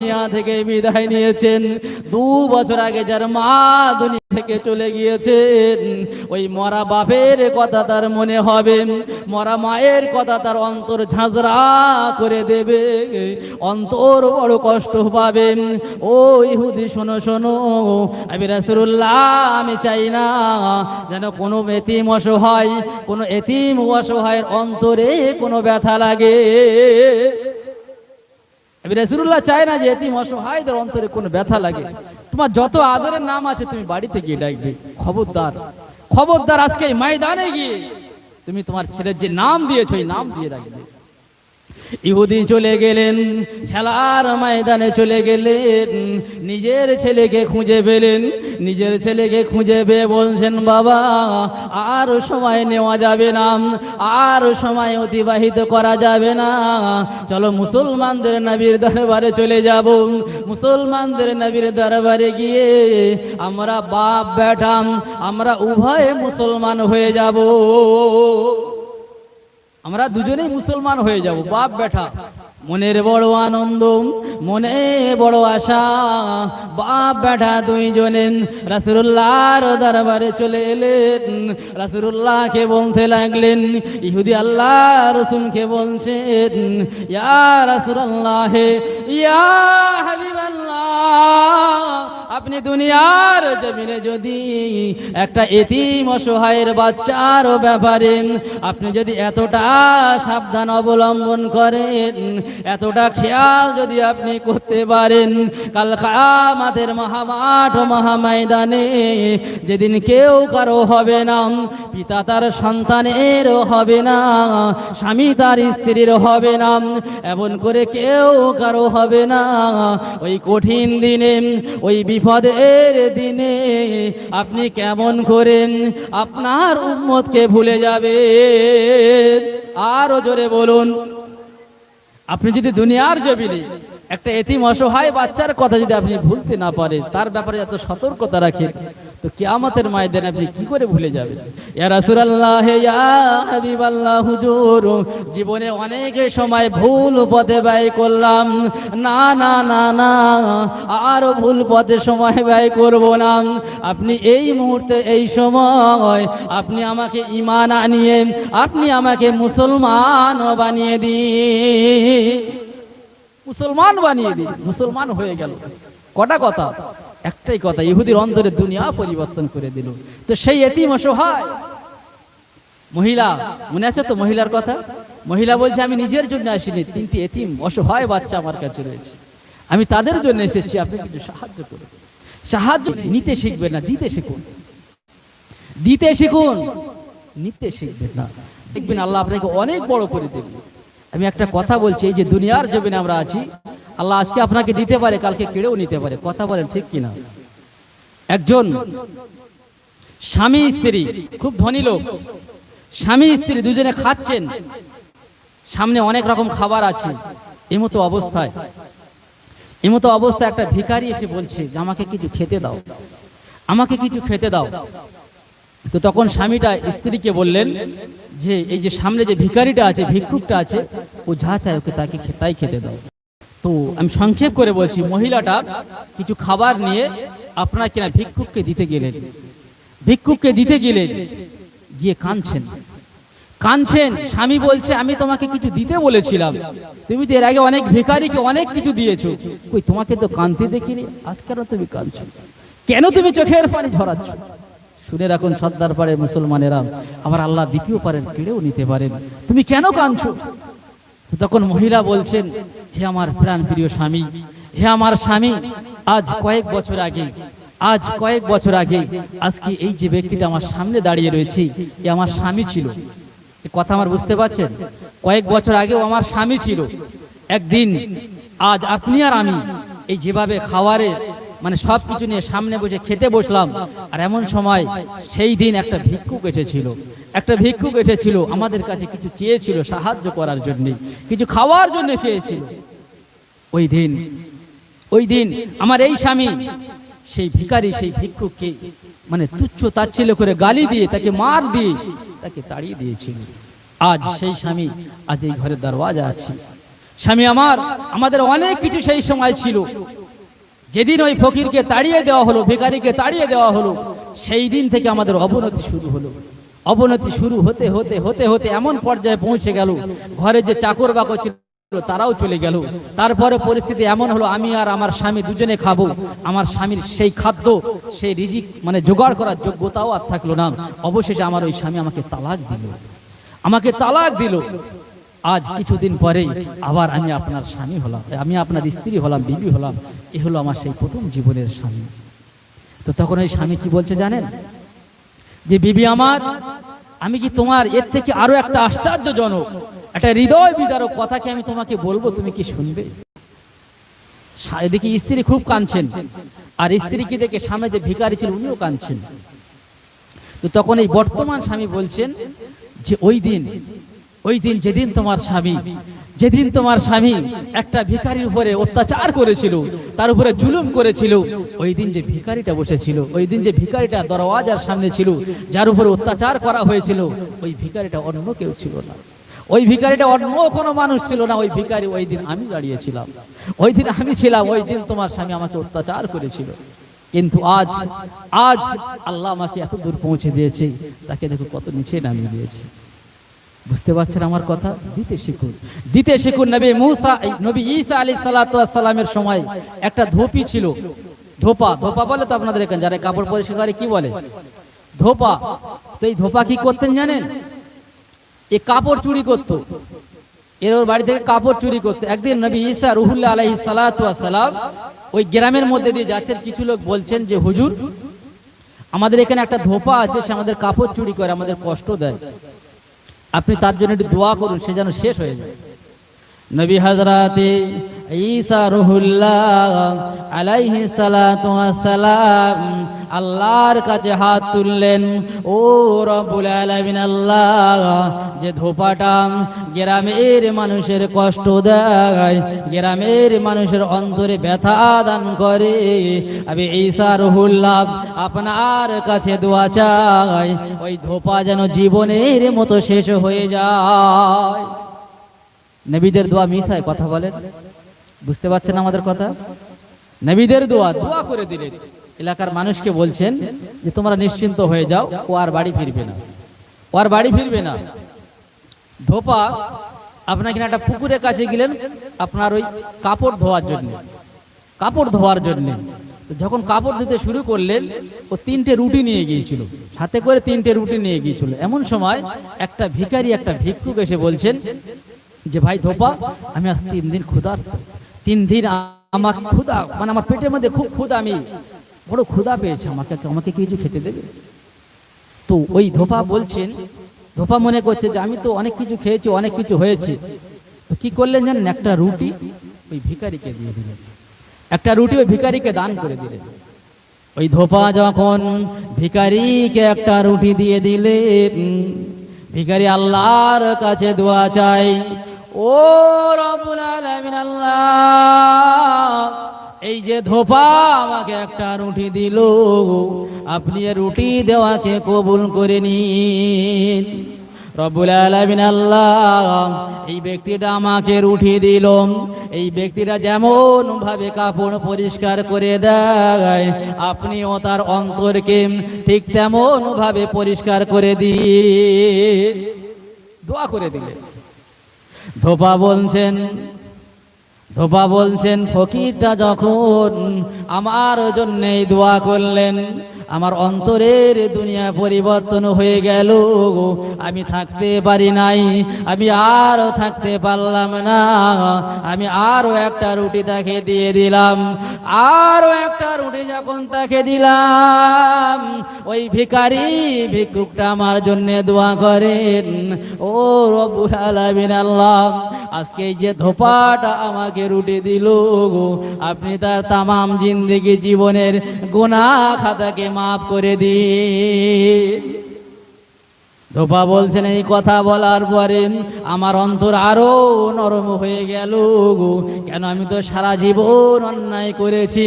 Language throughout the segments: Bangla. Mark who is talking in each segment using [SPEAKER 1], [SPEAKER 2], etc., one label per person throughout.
[SPEAKER 1] দুনিয়া থেকে বিদায় নিয়েছেন। 2 বছর আগে যার মা দুনিয়া থেকে চলে গিয়েছেন, ওই মরা বাপের কথা তার মনে হবে, মরা মায়ের কথা তার অন্তর ঝাঁঝরা করে দেবে, অন্তর বড় কষ্ট পাবে। ও ইহুদি শোনো শোনো, আমি রাসূলুল্লাহ আমি চাই না যেন কোনো এতিম অসহায়, কোনো এতিম অসহায়ের অন্তরে কোনো ব্যথা লাগে। রাসূলুল্লাহ চায় না যে এতিম অসহায়দের অন্তরে কোনো ব্যথা লাগে। তোমার যত আদরের নাম আছে তুমি বাড়িতে গিয়ে ডাকবে, খবরদার খবরদার আজকে ময়দানে গিয়ে তুমি তোমার ছেলের যে নাম দিয়েছো এই নাম দিয়ে রাখবে। ইহুদি চলে গেলেন, খেলার ময়দানে চলে গেলেন, নিজের ছেলেকে খুঁজে পেলেন। নিজের ছেলেকে খুঁজে পেয়ে বলছেন, বাবা আর সময় নেওয়া যাবে না, আর সময় অতিবাহিত করা যাবে না, চলো মুসলমানদের নবীর দরবারে চলে যাব। মুসলমানদের নবীর দরবারে গিয়ে আমরা বাপ বেটা আমরা উভয়ে মুসলমান হয়ে যাব, আমরা দুজনেই মুসলমান হয়ে যাব, বাপ বেটা। মনের বড় আনন্দ, মনে বড় আশা, বাপ বেটা দুইজনে রাসূলুল্লাহর দরবারে চলে এলেন। রাসূলুল্লাহকে বলতে লাগলেন, ইহুদি আল্লাহ রাসূলকে বলছেন, ইয়া রাসূলুল্লাহ, ইয়া হাবিবাল্লাহ, আপনি দুনিয়ার জমিনে যদি একটা এতিম অসহায়ের বাচ্চার ব্যাপারে আপনি যদি এতটা সাবধান অবলম্বন করেন, এতটা খেয়াল যদি আপনি করতে পারেন, কাল কিয়ামতের মহামাঠ মহাময়দানে যেদিন কেউ কারো হবে না, পিতা তার সন্তানেরও হবে না, স্বামী তার স্ত্রীর হবে না, এমন করে কেউ কারো হবে না, ওই কঠিন দিনে, ওই বিপদের দিনে আপনি কেমন করেন আপনার উম্মতকে ভুলে যাবেন? আরো জোরে বলুন। আপনি যদি দুনিয়ার জমিনে একটা এতিম অসহায় বাচ্চার কথা যদি আপনি ভুলতে না পারেন, তার ব্যাপারে এত সতর্কতা রাখেন, তো কিয়ামতের ময়দানে আপনি কি করে ভুলে যাবেন? ইয়া রাসূলুল্লাহ, ইয়া হাবিবাল্লাহ, হুজুর জীবনে অনেক সময় ভুল পথে ব্যয় করলাম, না না না না আরো ভুল পথে সময় ব্যয় করব না। আপনি এই মুহূর্তে এই সময় আপনি আমাকে ঈমান আনিয়ে আপনি আমাকে মুসলমান বানিয়ে দিন, মুসলমান বানিয়ে দিন। মুসলমান হয়ে গেল। কটা কথা? একটাই কথা, ইহুদির অন্তরে দুনিয়া পরিবর্তন করে দিল। তো সেই এতিম অসহায় মহিলা, মনে আছে তো মহিলার কথা? মহিলা বলছে, আমি নিজের জন্য আসিনি, 3টি এতিম অসহায় বাচ্চা আমার কাছে রয়েছে, আমি তাদের জন্য এসেছি, আপনি কিছু সাহায্য করুন। সাহায্য নিতে শিখবেন না, দিতে শিখুন। দিতে শিখুন, নিতে শিখবেন না, দেখবেন আল্লাহ আপনাকে অনেক বড় করে দেবে। আমি একটা কথা বলছি, এই যে দুনিয়ার জমিনে আমরা আছি, আল্লাহ আজকে আপনাকে দিতে পারে, কালকে কেড়েও নিতে পারে। কথা বলেন ঠিক কিনা? একজন স্বামী স্ত্রী, খুব ধনী লোক, স্বামী স্ত্রী দুজনে খাচ্ছেন, সামনে অনেক রকম খাবার আছে। এমতো অবস্থায় একটা ভিখারি এসে বলছে যে আমাকে কিছু খেতে দাও, আমাকে কিছু খেতে দাও। তো তখন স্বামীটা স্ত্রীকে বললেন যে এই যে সামনে যে ভিখারিটা আছে, ভিক্ষুকটা আছে, ও যা চায় ওকে তাই খেতে দাও। তো আমি সংক্ষেপ করে বলছি, মহিলাটা কিছু খাবার নিয়ে আপনার কিনা ভিক্ষুককে দিতে গেলেন। ভিক্ষুককে দিতে গেলেন, গিয়ে কাঁদছেন। স্বামী বলছে, আমি তোমাকে কিছু দিতে বলেছিলাম, তুমি তো এর আগে অনেক ভিখারিকে অনেক কিছু দিয়েছো, কই তোমাকে তো কাঁদতে দেখিনি, আজ কেন তুমি কাঁদছো? কেন তুমি চোখের পানি ঝরাচ্ছ? শুনে রাখুন সর্দার পাড়ে মুসলমানেরা, আবার আল্লাহ দ্বিতীয় পারেন, কেড়েও নিতে পারেন। তুমি কেন কাঁদছো? তখন মহিলা বলছেন, হে আমার প্রাণ প্রিয় স্বামী, হে আমার স্বামী, আজ কয়েক বছর আগে আজকে এই যে ব্যক্তিটা আমার সামনে দাঁড়িয়ে রয়েছে, এ আমার স্বামী ছিল। এই কথা আমার বুঝতে পারছেন? কয়েক বছর আগেও আমার স্বামী ছিল। একদিন আজ আপনি আর আমি এই যেভাবে খাওয়ারে মানে সবকিছু নিয়ে সামনে বসে খেতে বসলাম, আর এমন সময় সেই দিন একটা ভিক্ষুক এসেছিল আমাদের কাছে, কিছু চেয়েছিল সাহায্য করার জন্য, কিছু খাওয়ার জন্য চেয়েছিল। ওই দিন আমার এই স্বামী সেই ভিখারি, সেই ভিক্ষুককে মানে তুচ্ছ তাচ্ছিল্য করে গালি দিয়ে, তাকে মার দিয়ে, তাকে তাড়িয়ে দিয়েছিল। আজ সেই স্বামী আজ এই ঘরের দরওয়াজা আছে, স্বামী আমার, আমাদের অনেক কিছু সেই সময় ছিল। যেদিন ওই ফকিরকে তাড়িয়ে দেওয়া হলো, ভিখারিকে তাড়িয়ে দেওয়া হলো, সেই দিন থেকে আমাদের অবনতি শুরু হলো। অবনতি শুরু হতে হতে হতে হতে এমন পর্যায়ে পৌঁছে গেল, ঘরে যে চাকর বাকর ছিল তারাও চলে গেল। তারপরে পরিস্থিতি এমন হলো, আমি আর আমার স্বামী দুজনে খাবো, আমার স্বামীর সেই খাদ্য, সেই রিজিক মানে জোগাড় করার যোগ্যতাও আর থাকলো না। অবশেষে আমার ওই স্বামী আমাকে তালাক দিল, আমাকে তালাক দিল। আজ কিছুদিন পরেই আবার আমি আপনার স্বামী হলাম, আমি আপনার স্ত্রী হলাম, বিবি হলাম। এ হলো আমার সেই প্রথম জীবনের স্বামী। তো তখন ওই স্বামী কি বলছে জানেন? যে বিবি আমার, আমি কি তোমার এর থেকে আরো একটা আশ্চর্যজনক, একটা হৃদয় বিদারক কথা কি আমি তোমাকে বলবো, তুমি কি শুনবে? এদিকে স্ত্রী খুব কাঁদছেন, আর স্ত্রীকে দেখে স্বামী যে ভিখারি ছিল উনিও কাঁদছেন। তো তখন এই বর্তমান স্বামী বলছেন যে ওই দিন যেদিন তোমার স্বামী একটা ভিখারির উপরে অত্যাচার করেছিল, তার উপরে জুলুম করেছিল, ওই দিন যে ভিখারিটা বসেছিল, ওই দিন যে ভিখারিটা দরওয়াজার সামনে ছিল, যার উপরে অত্যাচার করা হয়েছিল, ওই ভিখারিটা অন্য কেউ ছিল না, ওই ভিখারিটা অন্য কোনো মানুষ ছিল না। ওই ভিখারি ওই দিন আমি দাঁড়িয়েছিলাম, ওই দিন আমি ছিলাম, ওই দিন তোমার স্বামী আমাকে অত্যাচার করেছিল। কিন্তু আজ আল্লাহ আমাকে এত দূর পৌঁছে দিয়েছে, তাকে দেখো কত নিচে নামিয়ে দিয়েছে। বুঝতে পারছেন আমার কথা? দিতে শিখুন। নবী ঈসা আলাইহিস সালাতু ওয়াস সালামের সময় একটা ধোপি ছিল, ধোপা বলে তো আপনাদের এখানে যারা কাপড় পরিষ্কার করে কি বলে? ধোপা। তো এই ধোপা কি করতেন জানেন? এই কাপড় চুরি করতো, এর ওর বাড়ি থেকে কাপড় চুরি করতো। একদিন নবী ঈসা রুহুল্লাহ আলাইহিস সালাতু ওয়াস সালাম ওই গ্রামের মধ্যে দিয়ে যাচ্ছেন। কিছু লোক বলছেন যে হুজুর, আমাদের এখানে একটা ধোপা আছে, সে আমাদের কাপড় চুরি করে, আমাদের কষ্ট দেয়, আপনি তার জন্য একটু দোয়া করুন, সে যেন শেষ হয়ে যায়। নবী হযরতে ঈসা রুহুল্লাহ আলাইহিস সালাতু ওয়াস সালাম আল্লাহর কাছে হাত তুললেন, ও রব্বুল আলামিন, আল্লাহ, যে ধোপাটা গ্রামের মানুষের কষ্ট দেয়, গ্রামের মানুষের অন্তরে ব্যথা দান করে, আমি ঈসা রুহুল্লাহ আপনার কাছে দোয়া চাই, ওই ধোপা যেন জীবনের মতো শেষ হয়ে যায়। নবীদের দোয়া মিশায় কথা বলেন? বুঝতে পারছেন আমাদের কথা? নবীদের দোয়া করে দিলেন। এলাকার মানুষকে বলছেন যে তোমরা নিশ্চিন্ত হয়ে যাও, ও আর বাড়ি ফিরবে না, ধোপা আপনার কিনা একটা পুকুরের কাছে গেলেন আপনার ওই কাপড় ধোয়ার জন্য। যখন কাপড় ধুতে শুরু করলেন, ও 3টে রুটি নিয়ে গিয়েছিল, সাথে করে 3টে রুটি নিয়ে গিয়েছিল। এমন সময় একটা ভিখারি, একটা ভিক্ষুক এসে বলছেন যে ভাই ধোপা, আমি আজ 3 দিন ক্ষুধার্ত, 3 দিন আমার ক্ষুধা, মানে আমার পেটের মধ্যে খুব ক্ষুধা, আমি বড় ক্ষুধা পেয়েছে, আমাকে কিছু খেতে দেবে? তো ওই ধোপা বলছেন, ধোপা মনে করছে যে আমি তো অনেক কিছু খেয়েছি, অনেক কিছু হয়েছে। তো কি করলেন জানেন? একটা রুটি ওই ভিখারিকে দিয়ে দিলেন, একটা রুটি ওই ভিখারিকে দান করে দিলেন। ওই ধোপা যখন ভিখারিকে একটা রুটি দিয়ে দিলেন, ভিখারি আল্লাহর কাছে দোয়া চাই, ও রব্বুল আলামিন, আল্লাহ, এই যে ধোপা আমাকে একটা রুটি দিল, আপনি এই রুটি দেওয়াকে কবুল করে নিন। রব্বুল আলামিন, আল্লাহ, এই ব্যক্তিটা আমাকে রুটি দিল, এই ব্যক্তিটা যেমন ভাবে কাপড় পরিষ্কার করে দেয়, আপনিও তার অন্তরকে ঠিক তেমন ভাবে পরিষ্কার করে দিন। দোয়া করে দিলেন। ধোপা বলছেন ফকিরটা যখন আমার জন্যই দোয়া করলেন, আমার অন্তরের দুনিয়া পরিবর্তন হয়ে গেল, আমি থাকতে পারি নাই, আমি আর থাকতে পারলাম না, আমি আরো একটা রুটি তাকে দিয়ে দিলাম। আরো একটা রুটি যখন তাকে দিলাম, ওই ভিক্ষুকটা আমার জন্য দোয়া করেন, ও রব্বুল আলামিন, আল্লাহ, আজকে যে ধোপাটা আমাকে রুটি দিল, আপনি তার তামাম জিন্দেগি জীবনের গুনাহ খাতাকে মাফ করে দিন। ধোপা বলছেন এই কথা বলার পরে আমার অন্তর আরো নরম হয়ে গেল। কেন? আমি তো সারা জীবন অন্যায় করেছি,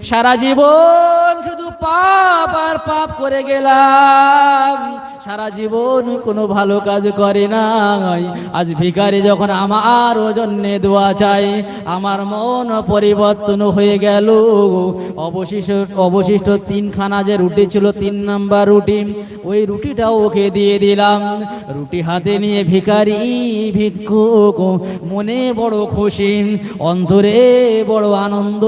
[SPEAKER 1] সারা জীবন শুধু পাপ আর পাপ করে গেলাম, সারা জীবন কোনো ভালো কাজ করে নাই। আজ ভিখারি যখন আমার জন্যে দোয়া চাই, আমার মন পরিবর্তন হয়ে গেল। অবশিষ্ট 3খানা যে রুটি ছিল, 3 নাম্বার রুটি, ওই রুটিটাও ওকে দিয়ে দিলাম। রুটি হাতে নিয়ে ভিখারি ভিক্ষুক মনে বড় খুশি, অন্তরে বড় আনন্দ,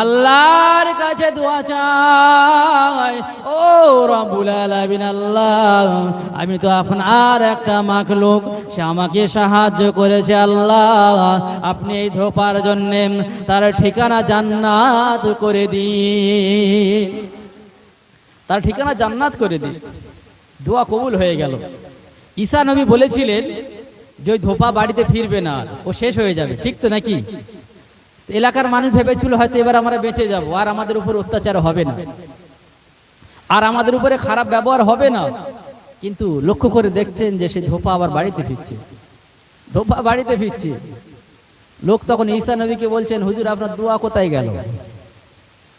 [SPEAKER 1] আল্লাহর কাছে দোয়া চাই, ও রব্বুল আলামিন আল্লাহ, আমি তো আপনার একটা মাখলুক, সে আমাকে সাহায্য করেছে আল্লাহ, আপনি এই ধোপার জন্য তার ঠিকানা জান্নাত করে দিন, তার ঠিকানা জান্নাত করে দিন। দোয়া কবুল হয়ে গেল। ঈসা নবী বলেছিলেন যে ওই ধোপা বাড়িতে ফিরবে না, ও শেষ হয়ে যাবে, ঠিক তো নাকি? এলাকার মানুষ ভেবেছিল হয়তো এবার আমরা বেঁচে যাব, আর আমাদের উপর অত্যাচার হবে না, আর আমাদের উপরে খারাপ ব্যবহার হবে না। কিন্তু লক্ষ্য করে দেখছেন যে সেই ধোপা আবার বাড়িতে ফিরছে, ধোপা বাড়িতে ফিরছে। লোক তখন ঈসা নবীকে বলছেন, হুজুর আপনার দোয়া কোথায় গেল?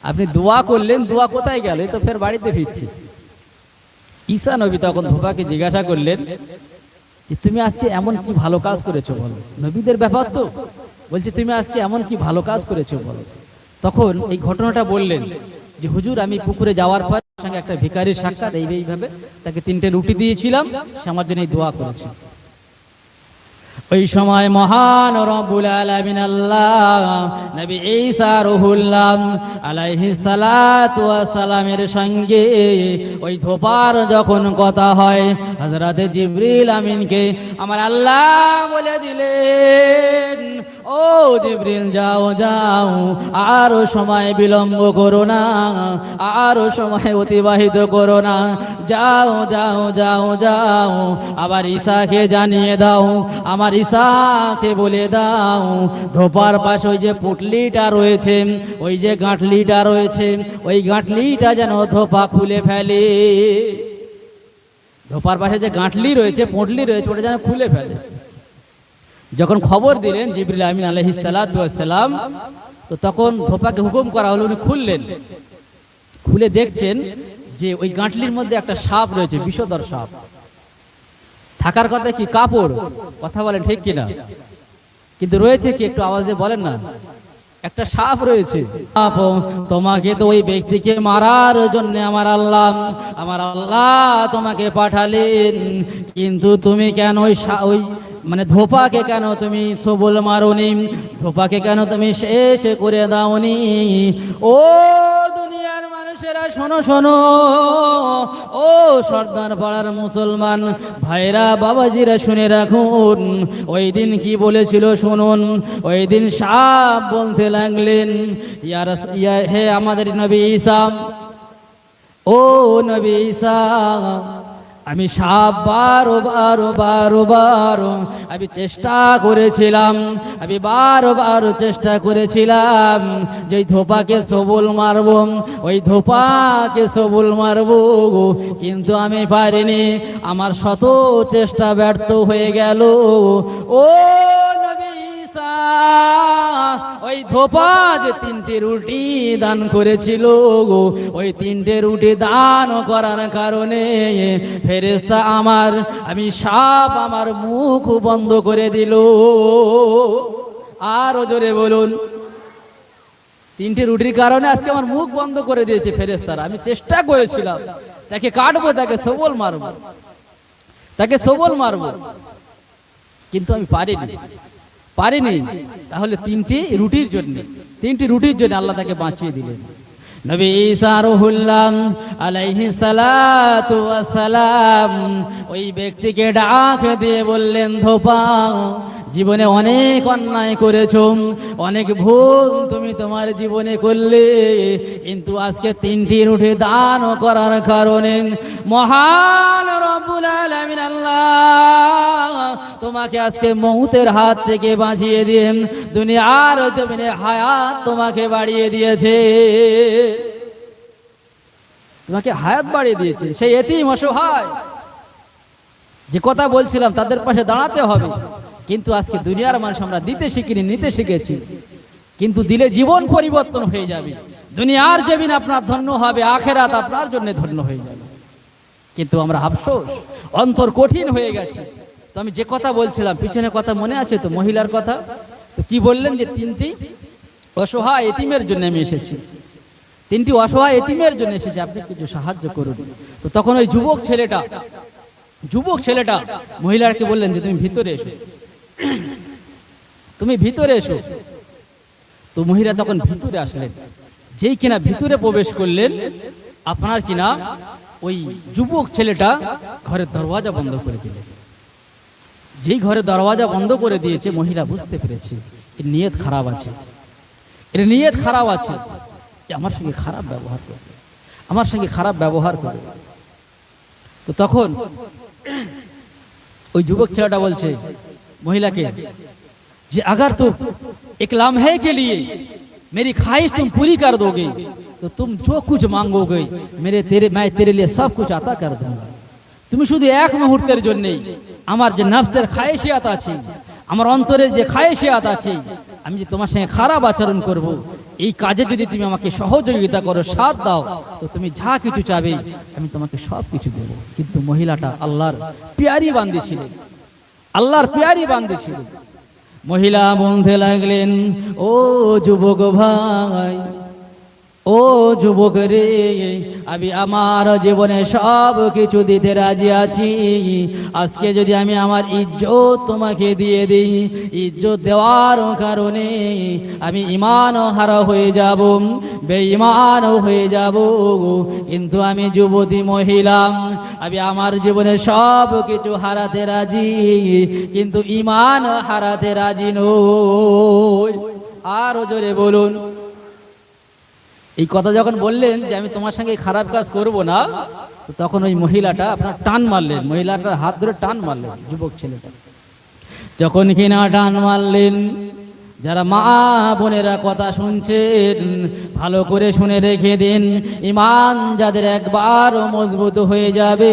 [SPEAKER 1] আপনি দোয়া করলেন, দোয়া কোথায় গেল? এই তো ফের বাড়িতে ফিরছে। ঈসা নবী তখন ধোপাকে জিজ্ঞাসা করলেন যে তুমি আজকে এমন কি ভালো কাজ করেছো বলো, নবীদের ব্যাপার তো, বলছে তুমি আজকে এমন কি ভালো কাজ করেছো বলো। তখন এই ঘটনাটা বললেন যে হুজুর আমি পুকুরে যাওয়ার পর সঙ্গে একটা ভিখারির সাক্ষাৎ, এইভাবে তাকে 3টে রুটি দিয়েছিলাম, সে আমার জন্য এই দোয়া করেছে। ওই সময় মহান রব্বুল আলামিন আল্লাহ নবী ঈসা রুহুল্লাহ আলাইহিস সালাতু ওয়াস সালামের সঙ্গে ওই ধোপার যখন কথা হয়, হযরত জিবরিল আমিনকে আমার আল্লাহ বলে দিলেন, ও জিবরিল যাও যাও, আরো সময় বিলম্ব করো না, আরো সময় অতিবাহিত করো না, যাও যাও যাও যাও, আবার ঈসাকে জানিয়ে দাও, আমার ঈসাকে বলে দাও ধোপার পাশে ওই যে পুটলিটা রয়েছে, ওই যে গাঁটলিটা রয়েছে, ওই গাঁটলিটা যেন ধোপা খুলে ফেলে। ধোপার পাশে যে গাঁটলি রয়েছে, পুটলি রয়েছে, ওটা যেন খুলে ফেলে। যখন খবর দিলেন জিবরিল আমিন আলাইহিস সালাতু ওয়াস সালাম, তো তখন ধোপাকে হুকুম করা হলো, উনি খুললেন। খুলে দেখছেন যে ওই গাঁটলির মধ্যে একটা সাপ রয়েছে, বিষধর সাপ। থাকার কথা কি কাপড়, কথা বলেন ঠিক কিনা? কিন্তু রয়েছে কি, একটু আওয়াজ দিয়ে বলেন না, একটা সাপ রয়েছে। তোমাকে তো ওই ব্যক্তিকে মারার জন্য আমার আল্লাহ তোমাকে পাঠালেন, কিন্তু তুমি কেন ওই মানে ধোপাকে কেন তুমি সবল মারোনি, ধোপাকে কেন তুমি শেষ করে দাওনি? ও দুনিয়ার মানুষেরা শোনো শোনো, ও সর্দার পাড়ার মুসলমান ভাইরা বাবাজিরা শুনে রাখুন, ওই দিন কি বলেছিল শুনুন। ওই দিন সাপ বলতে লাগলেন, হে আমাদের নবী ঈসা, ও নবী ঈসা, আমি সাপ বারো আমি চেষ্টা করেছিলাম, আমি বারো চেষ্টা করেছিলাম যে ওই ধোপাকে সবল মারব, ওই ধোপাকে সবল মারব, কিন্তু আমি পারিনি, আমার শত চেষ্টা ব্যর্থ হয়ে গেল। ও নবী ঈসা, ওই ধোপা যে 3টে রুটি দান করেছিল, ওই 3টে রুটি দান করার কারণে ফেরেশতা আমি সাপ আমার মুখ বন্ধ করে দিল। আরো জোরে বলুন। 3টে রুটির কারণে আজকে আমার মুখ বন্ধ করে দিয়েছে ফেরেশতারা। আমি চেষ্টা করেছিলাম তাকে কাটবো, তাকে সবল মারবো, কিন্তু আমি পারিনি। তাহলে 3টি রুটির জন্য আল্লাহ তাকে বাঁচিয়ে দিলেন। নবী ঈসা রুহুল্লাহ আলাইহিস সালাতু ওয়াস সালাম ওই ব্যক্তিকে ডাক দিয়ে বললেন, ধোপা, জীবনে অনেক অন্যায় করেছো, অনেক ভুল তুমি তোমার জীবনে করলে, কিন্তু আজকে 3টি রুটি দান করার কারণে মহান রব্বুল আলামিন আল্লাহ তোমাকে আজকে মউতের হাত থেকে বাঁচিয়ে দিয়ে দুনিয়ার জমিনে হায়াত তোমাকে বাড়িয়ে দিয়েছে, সেই এতিম অসহায় যে কথা বলছিলাম তাদের পাশে দাঁড়াতে হবে, কিন্তু আজকে দুনিয়ার মানুষ আমরা দিতে শিখিনি, নিতে শিখেছি, কিন্তু দিলে জীবন পরিবর্তন হয়ে যাবে, দুনিয়ার জমিন আপনার ধন্য হবে, আখেরাত আপনার জন্য ধন্য হয়ে যাবে। কিন্তু আমরা আফসোস, অন্তর কঠিন হয়ে গেছে। তো আমি যে কথা বলছিলাম, পিছনে কথা মনে আছে তো, মহিলার কথা। তো কি বললেন যে 3টি অসহায় এতিমের জন্য আমি এসেছি, 3টি অসহায় এতিমের জন্য এসেছি, আপনি কিছু সাহায্য করুন। তো তখন ওই যুবক ছেলেটা মহিলাকে বললেন যে তুমি ভিতরে এসো, তুমি ভিতরে এসো। তো মহিলা তখন ভিতরে আসলেন। যেই কিনা ভিতরে প্রবেশ করলেন, আপনার কিনা ওই যুবক ছেলেটা ঘরের দরওয়াজা বন্ধ করে দিলেন। যেই ঘরের দরওয়াজা বন্ধ করে দিয়েছে, মহিলা বুঝতে পেরেছে এর নিয়ত খারাপ আছে, এর নিয়ত খারাপ আছে, আমার সঙ্গে খারাপ ব্যবহার করবে, আমার সঙ্গে খারাপ ব্যবহার করবে। তো তখন ওই যুবক ছেলেটা বলছে महिला के जी अगर तुम एक लम्हे के लिए मेरी ख्वाहिश तुम पूरी कर दोगे तो तुम जो कुछ मांगोगे मैं तेरे लिए सब कुछ अता कर दूंगा। তুমি শুধু এক মুহূর্তের জন্য আমার যে নফসের খায়েশিয়াত আছে আমার অন্তরের যে খায়েশিয়াত আছে আমি যে তোমার সঙ্গে খারাপ আচরণ করব এই কাজে যদি তুমি আমাকে সহযোগিতা করো সাথ দাও তো তুমি যা কিছু চাবে আমি তোমাকে সব কিছু দেব। কিন্তু মহিলাটা আল্লাহর প্যারি বান্দী ছিলেন, আল্লাহর প্যারি বান্দী ছিলেন। মহিলা বলতে লাগলেন ও যুবক ভাই, ও যুবক রে আমি আমার জীবনে সব কিছু দিতে রাজি আছি। আজকে যদি আমি আমার ইজ্জত তোমাকে দিয়ে দিই, ইজ্জত দেওয়ার কারণে আমি ঈমান হারা হয়ে যাব, বেঈমান হয়ে যাব। কিন্তু আমি যুবতী মহিলা, আমি আমার জীবনে সব কিছু হারাতে রাজি কিন্তু ঈমান হারাতে রাজি নই। আরো জোরে বলুন। এই কথা যখন বললেন যে আমি তোমার সঙ্গে খারাপ কাজ করব না, তখন ওই মহিলাটা আপনার টান মারলেন, মহিলাটার হাত ধরে টান মারলেন যুবক ছেলেটা। যখন কিনা টান মারলেন, যারা মা বোনেরা কথা শুনছেন ভালো করে শুনে রেখে দিন, ঈমান যাদের একবার মজবুত হয়ে যাবে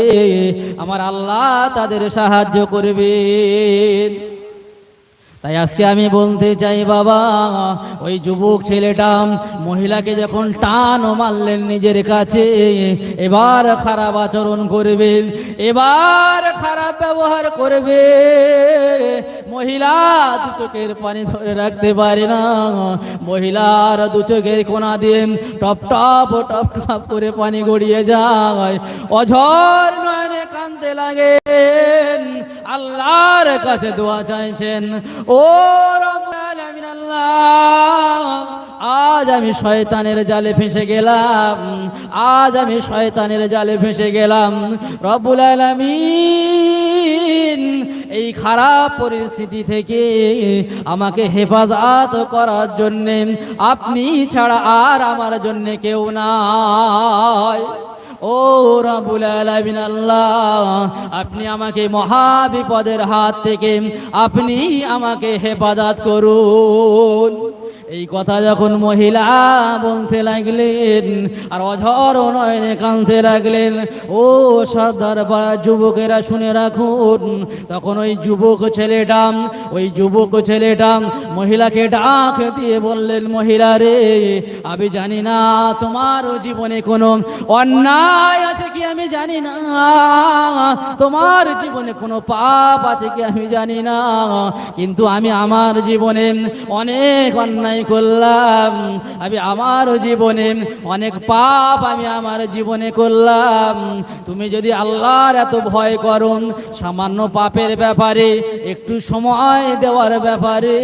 [SPEAKER 1] আমার আল্লাহ তাদের সাহায্য করবেন। তাই আজকে আমি বলতে চাই বাবা, ওই যুবক ছেলেটা মহিলাকে যখন টান মারলেন নিজের কাছে, এবার খারাপ আচরণ করবে, এবার খারাপ ব্যবহার করবে। মহিলা দু চোখের পানি ধরে রাখতে পারে না, মহিলার দু চোখের কোনা দিয়ে টপ টপ টপ টপ করে পানি গড়িয়ে যায়, অঝর নয়নে কাঁদতে লাগেন, আল্লাহর কাছে দোয়া চাইছেন ও রব্বুল আলামিন আল্লাহ, আজ আমি শয়তানের জালে ফেঁসে গেলাম, আজ আমি শয়তানের জালে ফেঁসে গেলাম। রব্বুল আলামিন এই খারাপ পরিস্থিতি থেকে আমাকে হেফাজত করার জন্য আপনি ছাড়া আর আমার জন্য কেউ নাই। ও রব্বুল আলামিন আল্লাহ, আপনি আমাকে মহা বিপদের হাত থেকে আপনি আমাকে হেফাজত করুন। এই কথা যখন মহিলা বলতে লাগলেন আর অঝর নয়নে কাঁদতে লাগলেন, ও সর্দার পাড়া যুবকেরা শুনে রাখুন, তখন ওই যুবক ছেলেটা মহিলাকে ডাক দিয়ে বললেন, মহিলা রে আমি জানি না তোমার জীবনে কোনো অন্যায় আছে কি আমি জানি না, তোমার জীবনে কোনো পাপ আছে কি আমি জানি না, কিন্তু আমি আমার জীবনে অনেক অন্যায় করলাম, আমি আমার জীবনে অনেক পাপ আমি আমার জীবনে করলাম। তুমি যদি আল্লাহর এত ভয় করো, সামান্য পাপের ব্যাপারে একটু সময় দেওয়ার ব্যাপারে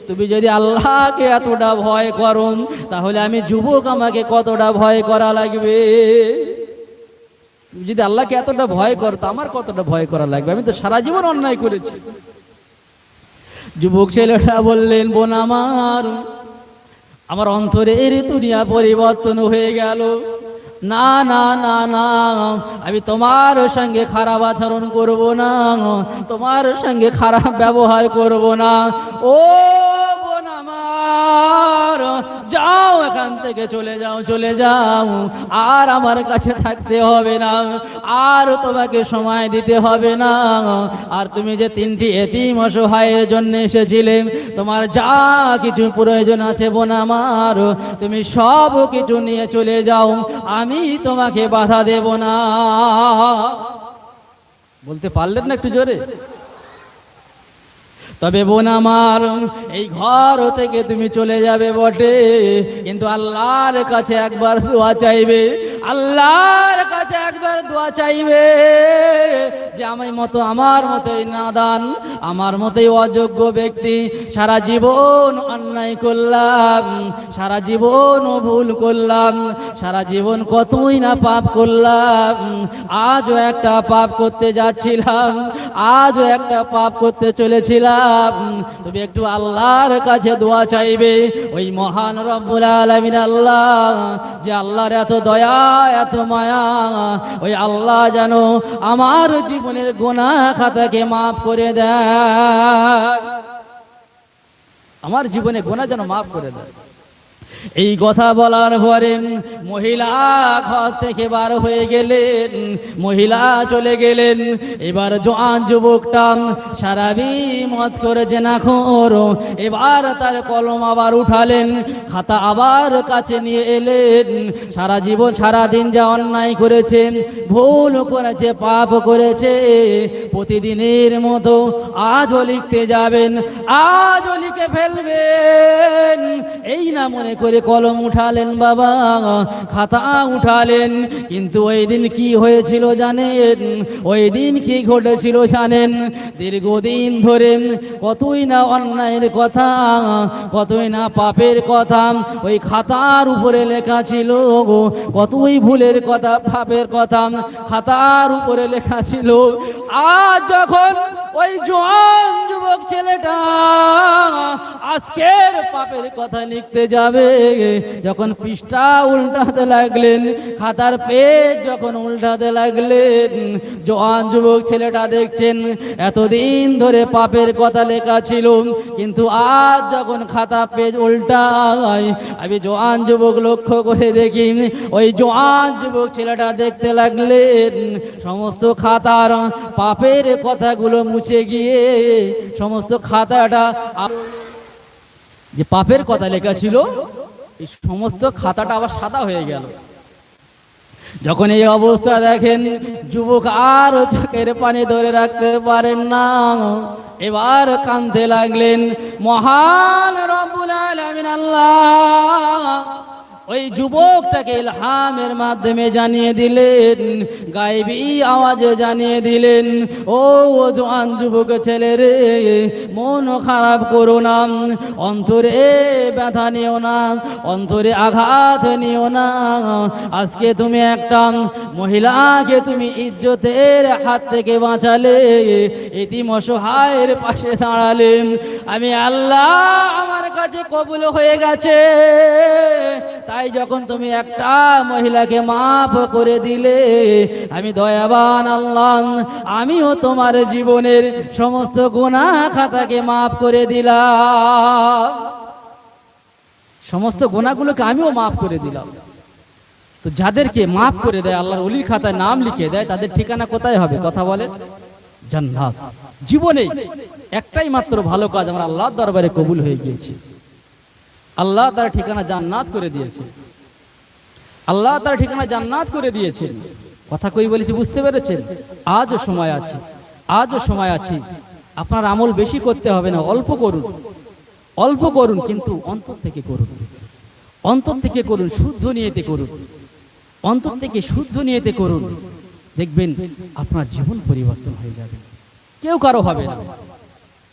[SPEAKER 1] তুমি যদি আল্লাহকে এতটা ভয় করো, তাহলে আমি যুবক আমাকে কতটা ভয় করা লাগবে? তুমি যদি আল্লাহকে এতটা ভয় করো তো আমার কতটা ভয় করা লাগবে? আমি তো সারা জীবন অন্যায় করেছি। যুবক ছেলেটা বললেন, বোন আমার অন্তরের দুনিয়া পরিবর্তন হয়ে গেল, না না না না আমি তোমার সঙ্গে খারাপ আচরণ করব না, তোমার সঙ্গে খারাপ ব্যবহার করব না। ও বোন আমার, যাও এখান থেকে চলে যাও, চলে যাও, আর আমার কাছে থাকতে হবে না, আর তোমাকে সময় দিতে হবে না। আর তুমি যে 3টি এতিম অসহায়ের জন্য এসেছিলে, তোমার যা কিছু প্রয়োজন আছে বোন আমার, তুমি সব কিছু নিয়ে চলে যাও, আমি তোমাকে বাধা দেব না। বলতে পারলেন না একটু জোরে? তবে বোন আমার, এই ঘর থেকে তুমি চলে যাবে বটে, কিন্তু আল্লাহর কাছে একবার দোয়া চাইবে, আল্লাহর কাছে একবার দোয়া চাইবে যে আমার মতোই নাদান, আমার মতোই অযোগ্য ব্যক্তি, সারা জীবন অন্যায় করলাম, সারা জীবন ভুল করলাম, সারা জীবন কতই না পাপ করলাম, আজও একটা পাপ করতে যাচ্ছিলাম, আজও একটা পাপ করতে চলেছিলাম। তুমি একটু আল্লাহর কাছে দোয়া চাইবে, ওই মহান রব্বুল আলামিন আল্লাহ, যে আল্লাহর এত দয়া এত মায়া, ওই আল্লাহ যেন আমার জীবনের গুনাহ খাতাকে মাফ করে দেয়, আমার জীবনে গুনাহ যেন মাফ করে দেয়। এই কথা বলার পরে মহিলা ঘর থেকে বার হয়ে গেলেন, মহিলা চলে গেলেন। এবার জোয়ান যুবকটা সারাবি মত করে জেনাখোর, এবার তার কলম আবার উঠালেন, খাতা আবার কাছে নিয়ে এলেন। সারা জীবন সারা দিন যা অন্যায় করেছে, ভুল করেছে, পাপ করেছে, প্রতিদিনের মতো আজও লিখতে যাবেন, আজও লিখে ফেলবেন, এই না মনে করে কলম উঠালেন, বাবা খাতা উঠালেন। কিন্তু ওই দিন কি হয়েছিল জানেন? ওই দিন কি ঘটেছিল জানেন? দীর্ঘদিন ধরে কতই না অন্যায়ের কথা, কতই না পাপের কথা ওই খাতার উপরে লেখা ছিল, কতই ভুলের কথা, পাপের কথা খাতার উপরে লেখা ছিল। আজ যখন ওই জোয়ান যুবক ছেলেটা আজকের পাপের কথা লিখতে যাবে, যখন পৃষ্ঠা উল্টাতে লাগলেন, খাতার পেজ যখন উল্টাতে লাগলেন, জোয়ান যুবক ছেলেটা দেখছেন এতদিন ধরে পাপের কথা লেখা ছিল, কিন্তু আজ যখন খাতা পেজ উল্টায়, আমি জোয়ান যুবক লক্ষ্য করে দেখি, ওই জোয়ান যুবক ছেলেটা দেখতে লাগলেন সমস্ত খাতার পাপের কথাগুলো মুছে গিয়ে সমস্ত খাতাটা যে পাপের কথা লেখা ছিল, এই সমস্ত খাতাটা আবার সাদা হয়ে গেল। যখন এই অবস্থা দেখেন, যুবক আর চোখের পানি ধরে রাখতে পারেন না, এবার কাঁদতে লাগলেন। মহান রব্বুল আলামিন আল্লাহ ওই যুবকটাকে ইলহামের মাধ্যমে জানিয়ে দিলেন, গায়েবী আওয়াজে জানিয়ে দিলেন, ও জওয়ান যুবক ছেলে রে, মন খারাপ করো না, অন্তরে ব্যথা নিও না, অন্তরে আঘাত নিও না। আজকে তুমি একটা মহিলাকে তুমি ইজ্জতের হাত থেকে বাঁচালে, এতিম অসহায়ের পাশে দাঁড়ালে, আমি আল্লাহ আমার কাছে কবুল হয়ে গেছে। তাই যখন তুমি একটা মহিলাকে মাফ করে দিলে, আমি দয়াবান আল্লাহ, আমিও তোমার জীবনের সমস্ত গুনাহ খাতাকে মাফ করে দিলাম, সমস্ত গুনাহগুলোকে আমিও মাফ করে দিলাম। তো যাদেরকে মাফ করে দেয়, আল্লাহর ওলির খাতায় নাম লিখে দেয়, তাদের ঠিকানা কোথায় হবে? কথা বলে জান্নাত। জীবনে একটাই মাত্র ভালো কাজ আমার আল্লাহর দরবারে কবুল হয়ে গিয়েছে, আল্লাহ তার ঠিকানা জান্নাত করে দিয়েছে, আল্লাহ তার ঠিকানা জান্নাত করে দিয়েছেন। কথা কই বলেছি, বুঝতে পেরেছেন? আজও সময় আছে, আজও সময় আছে। আপনার আমল বেশি করতে হবে না, অল্প করুন, অল্প করুন, কিন্তু অন্তর থেকে করুন, অন্তর থেকে করুন, শুদ্ধ নিয়তে করুন, অন্তর থেকে শুদ্ধ নিয়তে করুন। দেখবেন আপনার জীবন পরিবর্তন হয়ে যাবে। কেউ কারো হবে না,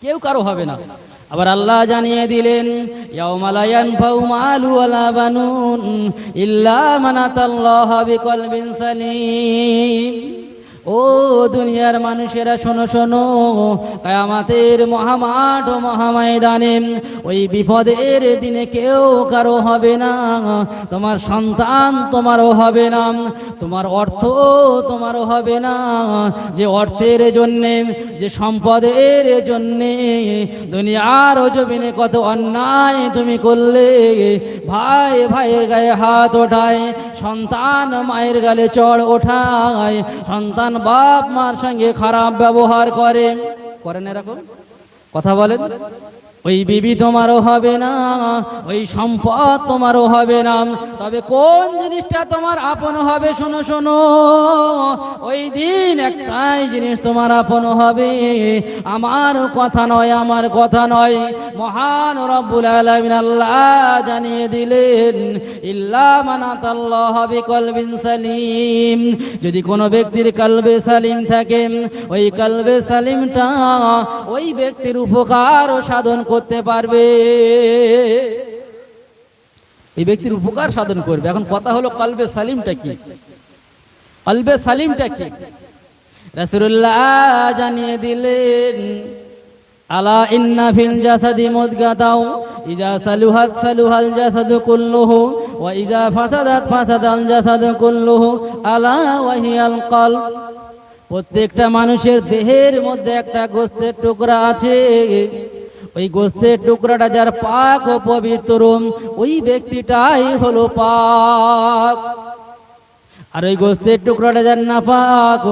[SPEAKER 1] কেউ কারো হবে না। আবার আল্লাহ জানিয়ে দিলেন, ইয়াউমা লা ইয়ানফাউ মালু ওয়ালা বানুন ইল্লা মান আতাল্লাহা বিকলবিন সালিম। ও দুনিয়ার মানুষেরা শোনো শোনো, কিয়ামতের মহামাঠ ও মহাময়দানে ওই বিপদের দিনে কেউ কারো হবে না। তোমার সন্তান তোমারও হবে না, তোমার অর্থ তোমারও হবে না। যে অর্থের জন্যে, যে সম্পদের জন্যে দুনিয়ার জমিনে কত অন্যায় তুমি করলে, ভাই ভাইয়ের গায়ে হাত ওঠায়, সন্তান মায়ের গালে চড় ওঠায়, সন্তান বাপ মার সঙ্গে খারাপ ব্যবহার করে, করেন এরকম কথা বলেন। ওই বিবি তোমারও হবে না, ওই সম্পদ তোমারও হবে না। তবে কোন জিনিসটা তোমার আপন হবে? শোনো শোনো, ওই দিন একটাই জিনিস তোমার আপন হবে, আমার কথা নয়, আমার কথা নয়, মহান রব্বুল আলামিন আল্লাহ জানিয়ে দিলেন, ইল্লা মান আতাল্লাহ বিকলবিন সালিম। যদি কোনো ব্যক্তির কলবে সালিম থাকে, ওই কলবে সালিমটা ওই ব্যক্তির উপকার ও সাধন করতে পারবে, এই ব্যক্তির উপকার সাধন করবে। এখন কথা হলো কলবে সালিমটা কি? কলবে সালিমটা কি? রাসূলুল্লাহ জানিয়ে দিলেন, আলা ইন্না ফিল জাসাদি মুদগাতাও ইজা সালুহাত সালুহাল জাসাদু কুল্লুহু ওয়া ইজা ফাসাদাত ফাসাদাল জাসাদু কুল্লুহু আলা ওয়া হিয়াল কলব। প্রত্যেকটা মানুষের দেহের মধ্যে একটা গোশতের টুকরা আছে, ওই গোশতের টুকরাটা যার পাক ও পবিত্র, ওই ব্যক্তিটাই হলো পাক। আর ওই গোশতের টুকরাটা যার নাপাক,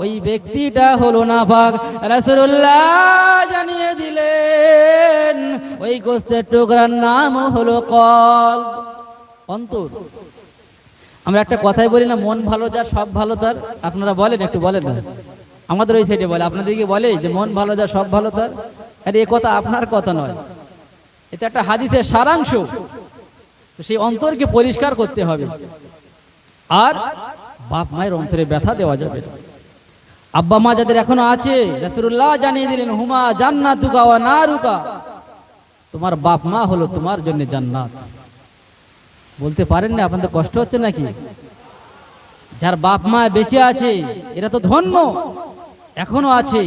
[SPEAKER 1] ওই ব্যক্তিটা হলো নাপাক। রাসূলুল্লাহ জানিয়ে দিলেন, ওই গোশতের টুকরার নাম হলো কলব, অন্তর। আমরা একটা কথাই বলি না, মন ভালো যার সব ভালো তার। আপনারা বলেন, একটু বলেন না, আমাদের ওই সাইডে বলে, আপনাদেরকে বলে যে মন ভালো যার সব ভালো তার। আরে এ কথা আপনার কথা নয়, এটা একটা হাদিসের সারাংশ। তো সেই অন্তরকে পরিষ্কার করতে হবে। আর বাপ মায়ের অন্তরে ব্যথা দেওয়া যাবে না। আব্বা মা যাদের এখনো আছে, রাসূলুল্লাহ জানিয়ে দিলেন, হুমা জান্নাতুকা ওয়া নারুকা, তোমার বাপ মা হলো তোমার জন্য জান্নাত। বলতে পারেন না? আপনাদের কষ্ট হচ্ছে নাকি? যার বাপ মা বেঁচে আছে এরা তো ধন্য, এখনো আছে।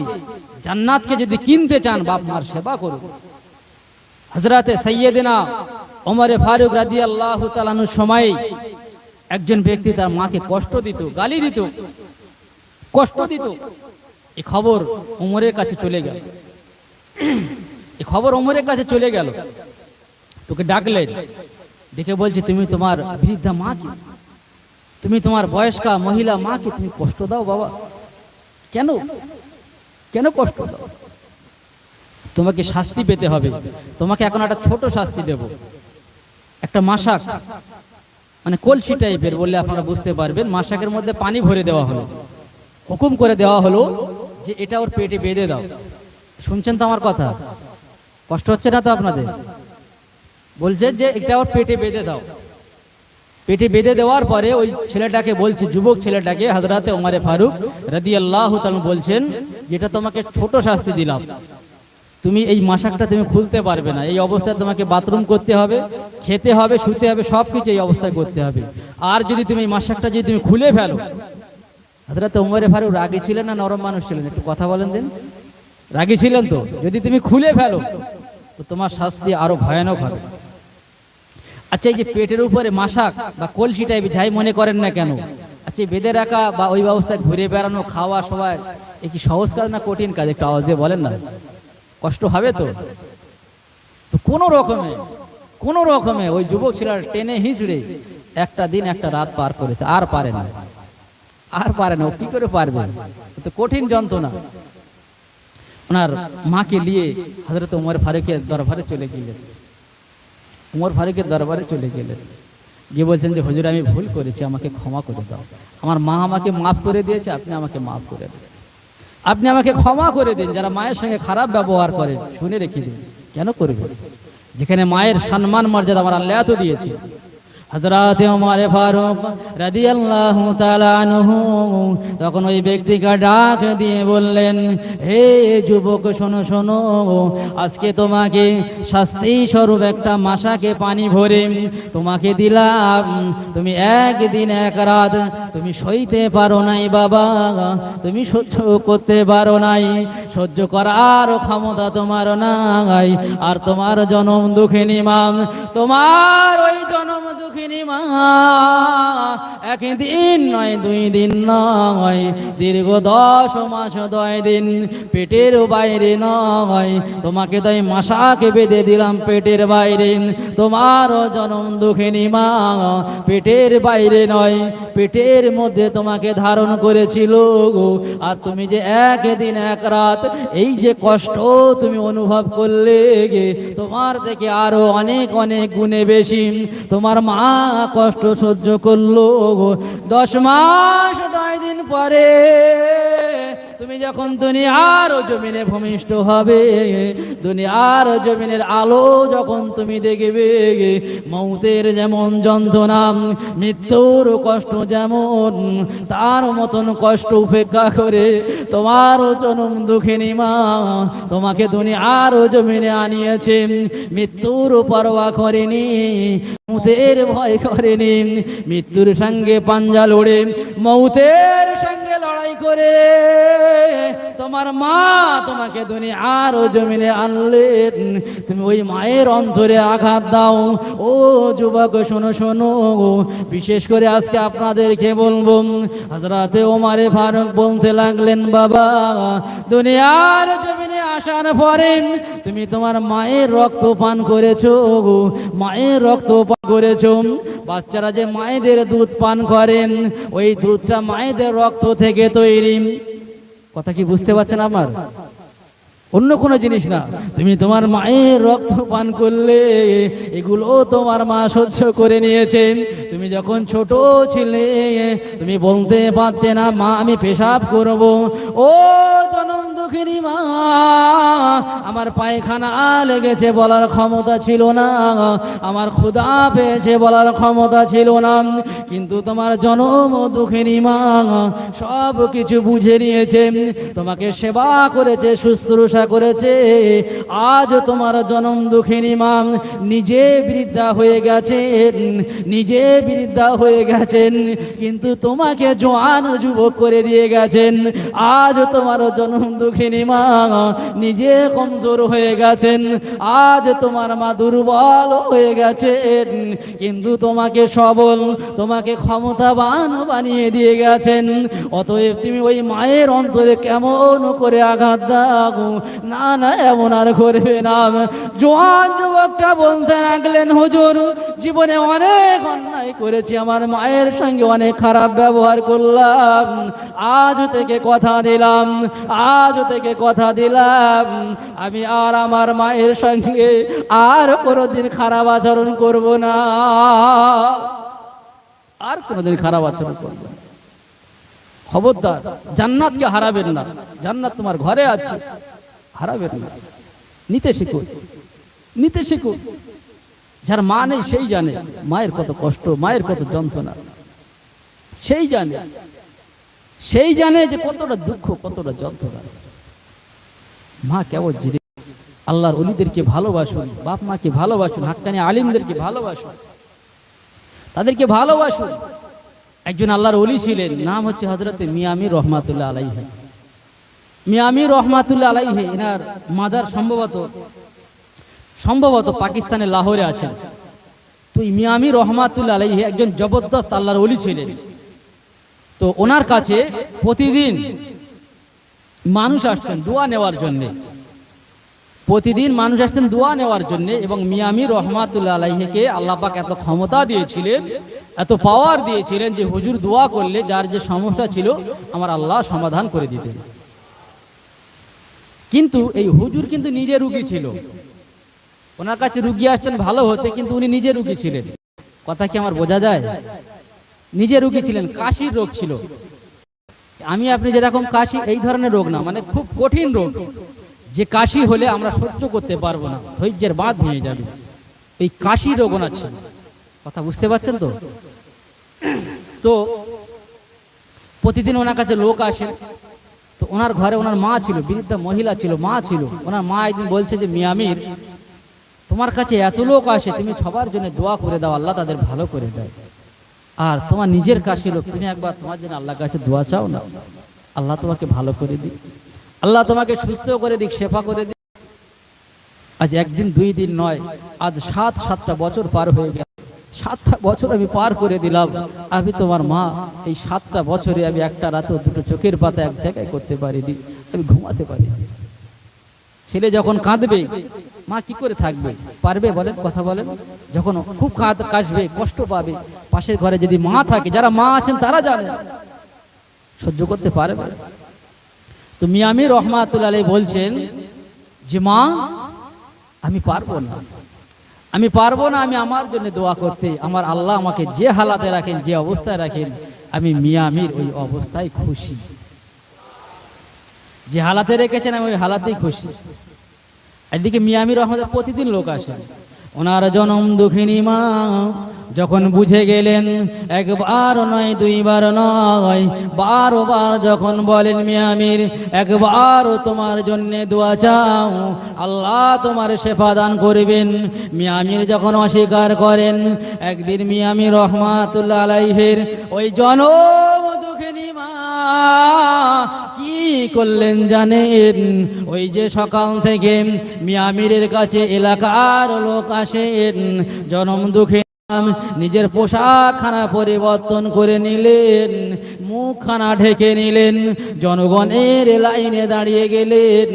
[SPEAKER 1] জান্নাতকে যদি কিনতে চান, বাপ মার সেবা করুন। হযরতে সাইয়্যিদিনা ওমর ফারুক রাদিয়াল্লাহু তাআলা আনহুর সময় একজন ব্যক্তি তার মাকে কষ্ট দিত, গালি দিত, কষ্ট দিত। এই খবর ওমরের কাছে চলে গেল, এই খবর ওমরের কাছে চলে গেল। তোকে ডাকলেন, ডেকে বলছে, তুমি তোমার বৃদ্ধা মাকে, তুমি তোমার বয়স্কা মহিলা মাকে তুমি কষ্ট দাও বাবা, কেন কেন কষ্ট দাও? তোমাকে শাস্তি পেতে হবে। তোমাকে এখন একটা ছোট শাস্তি দেব, একটা মাশাক, মানে কলসি টাইপের বললে আপনারা বুঝতে পারবেন। মাশাকের মধ্যে পানি ভরে দেওয়া হলো, হুকুম করে দেওয়া হলো যে এটা ওর পেটে বেঁধে দাও। শুনছেন তো আমার কথা? কষ্ট হচ্ছে না তো আপনাদের? বলছে যে এটা ওর পেটে বেঁধে দাও। পেটে বেঁধে দেওয়ার পরে ওই ছেলেটাকে বলছে, যুবক ছেলেটাকে, হযরতে ওমর ফারুক রাদিয়াল্লাহু তাআলা বলছেন, যেটা তোমাকে ছোট শাস্তি দিলাম, তুমি এই মাশাকটা তুমি খুলতে পারবে না। এই অবস্থায় তোমাকে বাথরুম করতে হবে, খেতে হবে, শুতে হবে, সবকিছু এই অবস্থায় করতে হবে। আর যদি তুমি এই মাশাকটা যদি তুমি খুলে ফেলো, হযরতে ওমর ফারুক রাগী ছিলেন না নরম মানুষ ছিলেন? একটু কথা বলেন দিন। রাগী ছিলেন তো? যদি তুমি খুলে ফেলো তো তোমার শাস্তি আরো ভয়ানক হবে। আচ্ছা, এই যে পেটের উপরে মাশাক বা কলসি টাইপ যাই মনে করেন না কেন, আচ্ছা বেঁধে রাখা বা ওই অবস্থায় ঘুরে বেড়ানো, খাওয়া, সবাই, এ কি সহজ কাজ না কঠিন কাজ? একটু আওয়াজ দিয়ে বলেন না। কষ্ট হবে তো? তো কোনো রকমে ওই যুবক ছেলের টেনে হিঁচড়ে একটা দিন একটা রাত পার করেছে। আর পারে না, আর পারে না। ও কি করে পারবে? তো কঠিন যন্ত্রণা। ওনার মাকে নিয়ে হযরত ওমর ফারুকের দরবারে চলে গেলেন। ওমর ফারুকের দরবারে চলে গেলেন, গিয়ে বলছেন যে হুজুর, আমি ভুল করেছি, আমাকে ক্ষমা করে দাও। আমার মা আমাকে মাফ করে দিয়েছে, আপনি আমাকে মাফ করে দিন, আপনি আমাকে ক্ষমা করে দিন। যারা মায়ের সঙ্গে খারাপ ব্যবহার করে শুনে রেখে দিন। কেন করবে? যেখানে মায়ের সম্মান মর্যাদা আমার আল্লাহ এত দিয়েছে, হযরতে ওমর ফারুক রাদিয়াল্লাহু তাআলা আনহু তখন ওই ব্যক্তিকে ডাক দিয়ে বললেন, হে যুবক, শোনো শোনো, আজকে তোমাকে শাস্তি স্বরূপ একটা মাশাকে পানি ভরে তোমাকে দিলাম। তুমি একদিন এক রাত তুমি সইতে পারো নাই বাবা, তুমি সহ্য করতে পারো নাই, সহ্য করার ক্ষমতা তোমার নাই। আর তোমার জনম দুঃখিনী মা, তোমার ওই জনম দুঃখিনী মা একদিন নয়, 2 দিন নয়, দীর্ঘ 10 মাস 10 দিন পেটের বাইরে নয়, তোমাকে তাই মাশাকে বেঁধে দিলাম পেটের বাইরে। তোমার জনম দুঃখিনী মা পেটের বাইরে নয়, পেটের মধ্যে তোমাকে ধারণ করেছিল। আর তুমি যে একদিন এক রাত এই যে কষ্ট তুমি অনুভব করলে, তোমার থেকে আরো অনেক অনেক গুণে বেশি তোমার মা কষ্ট সহ্য করলো। 10 মাস 10 দিন পরে তুমি যখন দুনিয়ার জমিনে ভূমিষ্ঠ হবে, দুনিয়ার জমিনের আলো যখন তুমি দেখবে, মৌতের যেমন যন্ত্রণা, মৃত্যুর কষ্ট যেমন, তার মতন কষ্ট উপেক্ষা করে তোমার জনম দুঃখিনী মা তোমাকে দুনিয়ার জমিনে আনিয়েছে। মৃত্যুর পরোয়া করেনি, মৌতের ভয় করেনি, মৃত্যুর সঙ্গে পাঞ্জা লড়ে মৌতের সঙ্গে লড়াই করে তোমার মা তোমাকে দুনিয়ার জমিনে আনলেন। তুমি ওই মায়ের অন্তরে আঘাত দাও। ও যুবক, শোনো শোনো, বিশেষ করে আজকে আপনাদেরকে বলবো, হযরতে ওমর ফারুক বলতে লাগলেন, বাবা, দুনিয়ার জমিনে আসার পরে তুমি তোমার মায়ের রক্ত পান করেছো, মায়ের রক্ত পান করেছো। বাচ্চারা যে মায়েদের দুধ পান করেন, ওই দুধটা মায়েদের রক্ত থেকে তৈরি। কথা কি বুঝতে পারছেন আমার? অন্য কোনো জিনিস না। তুমি তোমার মায়ের রক্ত পান করলে, এগুলো তোমার মা সহ্য করে নিয়েছেন। তুমি যখন ছোট ছিলে তুমি বলতে পারতে না, মা আমি পেশাব করব। ও জনম দুঃখিনী মা, আমার পায়খানা লেগেছে বলার ক্ষমতা ছিল না, আমার ক্ষুধা পেয়েছে বলার ক্ষমতা ছিল না। কিন্তু তোমার জনম দুঃখিনী মা সব কিছু বুঝে নিয়েছে, তোমাকে সেবা করেছে, শুশ্রূষা করেছে। আজ তোমার জনম দুঃখিনী মা নিজে বৃদ্ধা হয়ে গেছেন, নিজে বৃদ্ধা হয়ে গেছেন, কিন্তু তোমাকে জোয়ান যুবক করে দিয়ে গেছেন। আজ তোমার জনম দুঃখিনী মা নিজে কমজোর হয়ে গেছেন, আজ তোমার মা দুর্বল হয়ে গেছেন, কিন্তু তোমাকে সবল, তোমাকে ক্ষমতাবান বানিয়ে দিয়ে গেছেন। অতএব তুমি ওই মায়ের অন্তরে কেমন করে আঘাত দাও, না না এমন আর করবে না। জোয়ান যুবকটা বলতে লাগলেন, হুজুর, জীবনে অনেক অন্যায় করেছি, আমার মায়ের সঙ্গে অনেক খারাপ ব্যবহার করলাম, আজ থেকে কথা দিলাম, আজ থেকে কথা দিলাম, আমি আর আমার মায়ের সঙ্গে আর কোনোদিন খারাপ আচরণ করব না, আর কোনোদিন খারাপ আচরণ করব না। খবরদার, জান্নাতকে হারাবেন না। জান্নাত তোমার ঘরে আছে, হারাবেন না। নিতে শিখুন, নিতে শিখুন। যার মা নেই সেই জানে মায়ের কত কষ্ট, মায়ের কত যন্ত্রণা, সেই জানে, সেই জানে যে কতটা দুঃখ, কতটা যন্ত্রণা। মা কেমন জিনিস। আল্লাহর ওলিদেরকে ভালোবাসুন, বাপ মাকে ভালোবাসুন, হাক্কানি আলিমদেরকে ভালোবাসুন, তাদেরকে ভালোবাসুন। একজন আল্লাহর ওলি ছিলেন, নাম হচ্ছে হযরতে মিয়া আমির রহমাতুল্লাহ আলাইহি। মিয়া আমির রহমাতুল্লাহ আলাইহি এনার মাদার সম্ভবত পাকিস্তানের লাহোরে আছেন। তো মিয়া আমির রহমাতুল্লাহ আলাইহি একজন জবরদস্ত আল্লাহর ওলি ছিলেন। তো ওনার কাছে প্রতিদিন মানুষ আসতেন দোয়া নেওয়ার জন্য, প্রতিদিন মানুষ আসতেন দোয়া নেওয়ার জন্য। এবং মিয়া আমির রহমাতুল্লাহ আলাইহিকে আল্লাহ পাক এত ক্ষমতা দিয়েছিলেন, এত পাওয়ার দিয়েছিলেন যে হুজুর দোয়া করলে যার যে সমস্যা ছিল আমার আল্লাহ সমাধান করে দিতেন। কিন্তু এই হুজুর কিন্তু নিজে রুগী ছিল, ওনার কাছে রুগী আসতেন ভালো হতে, কিন্তু উনি নিজে রুগী ছিলেন। কথা কি আমার বোঝা যায়? নিজে রুগী ছিলেন, কাশির রোগ ছিল। আমি আপনি যেরকম কাশি, এই ধরনের রোগ না, মানে খুব কঠিন রোগ, যে কাশি হলে আমরা সহ্য করতে পারবো না, ধৈর্যের বাঁধ ভেঙে যাবে, এই কাশি রোগ ওনার ছিল। কথা বুঝতে পারছেন তো? তো প্রতিদিন ওনার কাছে লোক আসে। তো ওনার ঘরে ওনার মা ছিল, বৃদ্ধা মহিলা ছিল, মা ছিল। ওনার মা একদিন বলছে যে মিয়া আমির, তোমার কাছে এত লোক আসে, তুমি সবার জন্য দোয়া করে দাও, আল্লাহ তাদের ভালো করে দেয়। আর তোমার নিজের কাছে লোক, তুমি একবার তোমার জন্য আল্লাহর কাছে দোয়া চাও না, আল্লাহ তোমাকে ভালো করে দিক, আল্লাহ তোমাকে সুস্থ করে দিক, শেফা করে দিক। আজ একদিন দুই দিন নয়, আজ 7টা বছর পার হয়ে গেল। 7টা বছর আমি পার করে দিলাম। আমি তোমার মা, এই 7টা বছরে আমি একটা রাতও দুটো চোখের পাতা এক জায়গায় করতে পারিনি, আমি ঘুমাতে পারিনি। ছেলে যখন কাঁদবে, মা কি করে থাকবে পারবে বলেন? কথা বলেন। যখন খুব কাশবে, কষ্ট পাবে, পাশের ঘরে যদি মা থাকে, যারা মা আছেন তারা জানে সহ্য করতে পারবে। তো মিয়া আমির রহমাতুল্লাহ আলাইহি বলছেন যে মা, আমি পারবো না, আমি পারবো না, আমি আমার জন্য দোয়া করতে। আমার আল্লাহ আমাকে যে হালাতে রাখেন, যে অবস্থায় রাখেন, আমি মিয়া আমির ওই অবস্থায় খুশি। যে হালাতে রেখেছেন আমি ওই হালাতেই খুশি। এদিকে মিয়া আমির রহমাতুল্লাহ প্রতিদিন লোক আসেন। ওনার জনম দুঃখিনী মা যখন বুঝে গেলেন, একবার নয়, দুইবার নয়, 12 বার যখন বলেন মিয়া আমির একবার তোমার জন্য দোয়া চাও, আল্লাহ তোমার শেফা দান করবেন। মিয়া আমির যখন অস্বীকার করেন, একদিন মিয়া আমির রহমাতুল্লাহ আলাইহির ওই জনম দুঃখিনী মা কি করলেন জানেন? ওই যে সকাল থেকে মিয়া আমিরের কাছে এলাকার লোক আসেন, জনম দুঃখে নিজের পোশাকখানা পরিবর্তন করে নিলেন, মুখখানা ঢেকে নিলেন, জনগণের লাইনে দাঁড়িয়ে গেলেন।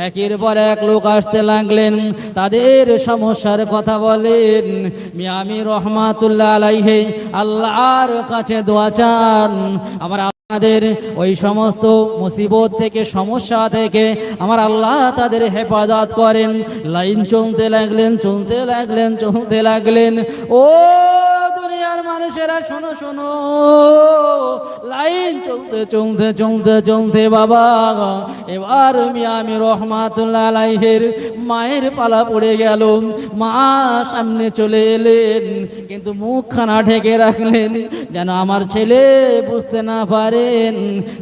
[SPEAKER 1] একের পর এক লোক আসতে লাগলেন, তাদের সমস্যার কথা বলেন। মিয়া আমির রহমাতুল্লাহ আলাইহি আল্লাহর কাছে দোয়া চান, আমার আমাদের ওই সমস্ত মুসিবত থেকে, সমস্যা থেকে আমার আল্লাহ তাদের হেফাজত করেন। লাইন চলতে লাগলেন, চলতে লাগলেন, চলতে লাগলেন। ও দুনিয়ার মানুষেরা শোনো শোনো, লাইন চলতে চলতে চলতে চলতে বাবা এবার মিয়া আমির রহমাতুল্লাহ আলাইহির মায়ের পালা পড়ে গেল। মা সামনে চলে এলেন, কিন্তু মুখখানা ঢেকে রাখলেন, যেন আমার ছেলে বুঝতে না পারেন,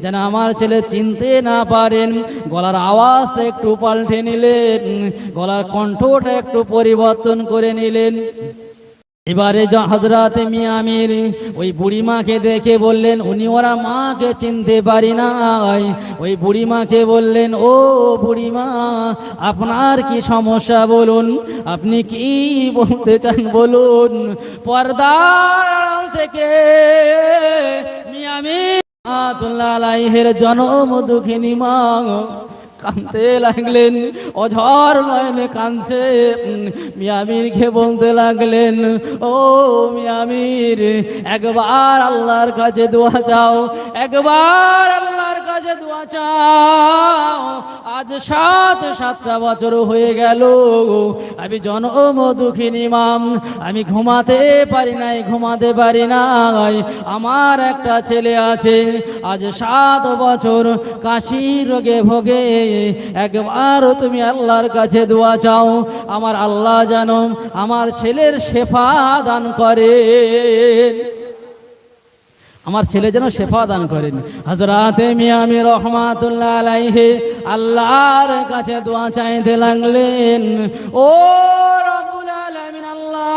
[SPEAKER 1] যেন আমার ছেলে চিনতে না পারেন। গলার আওয়াজটা একটু পাল্টে নিলেন, গলার কণ্ঠটা একটু পরিবর্তন করে নিলেন। এবারে হযরত মিয়া আমির ওই বুড়িমাকে দেখে বললেন, উনি ওরা মাকে চিনতে পারি না, ওই বুড়িমাকে বললেন, ও বুড়িমা আপনার কি সমস্যা বলুন, আপনি কি বলতে চান বলুন। পর্দার আড়াল থেকে মিয়া আমির রহমাতুল্লাহ আলাইহির জনম দুঃখিনী মা কাঁদতে লাগলেন, অঝর নয়নে কাঁদছে। মিয়া আমিরকে বলতে লাগলেন, ও মিয়া আমির একবার আল্লাহর কাছে দোয়া চাও, একবার আল্লাহর কাছে দোয়া চাও। আজ 7টা বছর হয়ে গেল, আমি জনম দুঃখিনী মা, আমি ঘুমাতে পারি নাই, ঘুমাতে পারি নাই। আমার একটা ছেলে আছে, আজ 7 বছর কাশির রোগে ভোগে, একবার তুমি আল্লাহর কাছে দোয়া চাও, আমার আল্লাহ জানো আমার ছেলের শেফা দান করেন, আমার ছেলে যেন শেফা দান করেন। হযরত মিয়া আমির রহমাতুল্লাহ আলাইহি আল্লাহর কাছে দোয়া চাইতে লাগলেন। ও রব্বুল আলামিন আল্লাহ,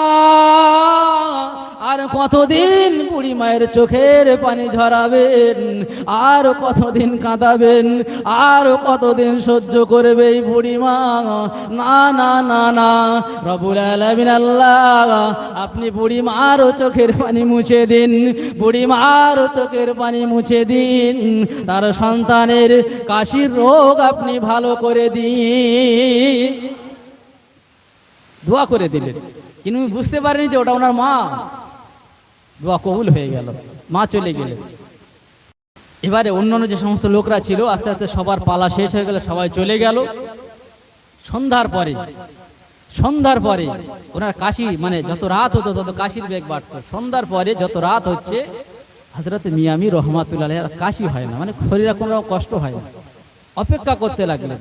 [SPEAKER 1] আর কতদিন বুড়ি মায়ের চোখের পানি ঝরাবেন, আর কতদিন কাঁদাবেন, আর কতদিন সহ্য করবে এই বুড়ি মা? না না না না, রব্বুল আলামিন আল্লাহ আপনি বুড়ি মারও চোখের পানি মুছে দিন, বুড়ি মারও চোখের পানি মুছে দিন, তার সন্তানের কাশির রোগ আপনি ভালো করে দিন। দোয়া করে দিলেন, কিন্তু বুঝতে পারেনি যে ওটা ওনার মা। দোয়া কবুল হয়ে গেল, মা চলে গেলেন। এবারে অন্যান্য যে সমস্ত লোকরা ছিল আস্তে আস্তে সবার পালা শেষ হয়ে গেল, সবাই চলে গেল। সন্ধ্যার পরে ওনার কাশি, মানে যত রাত হতো তত কাশির বেগ বাড়তো। সন্ধ্যার পরে যত রাত হচ্ছে হযরত মিয়া আমির রহমাতুল্লাহ আলাইহি আর কাশি হয় না, মানে শরীরে কোনো কষ্ট হয় না। অপেক্ষা করতে লাগলেন,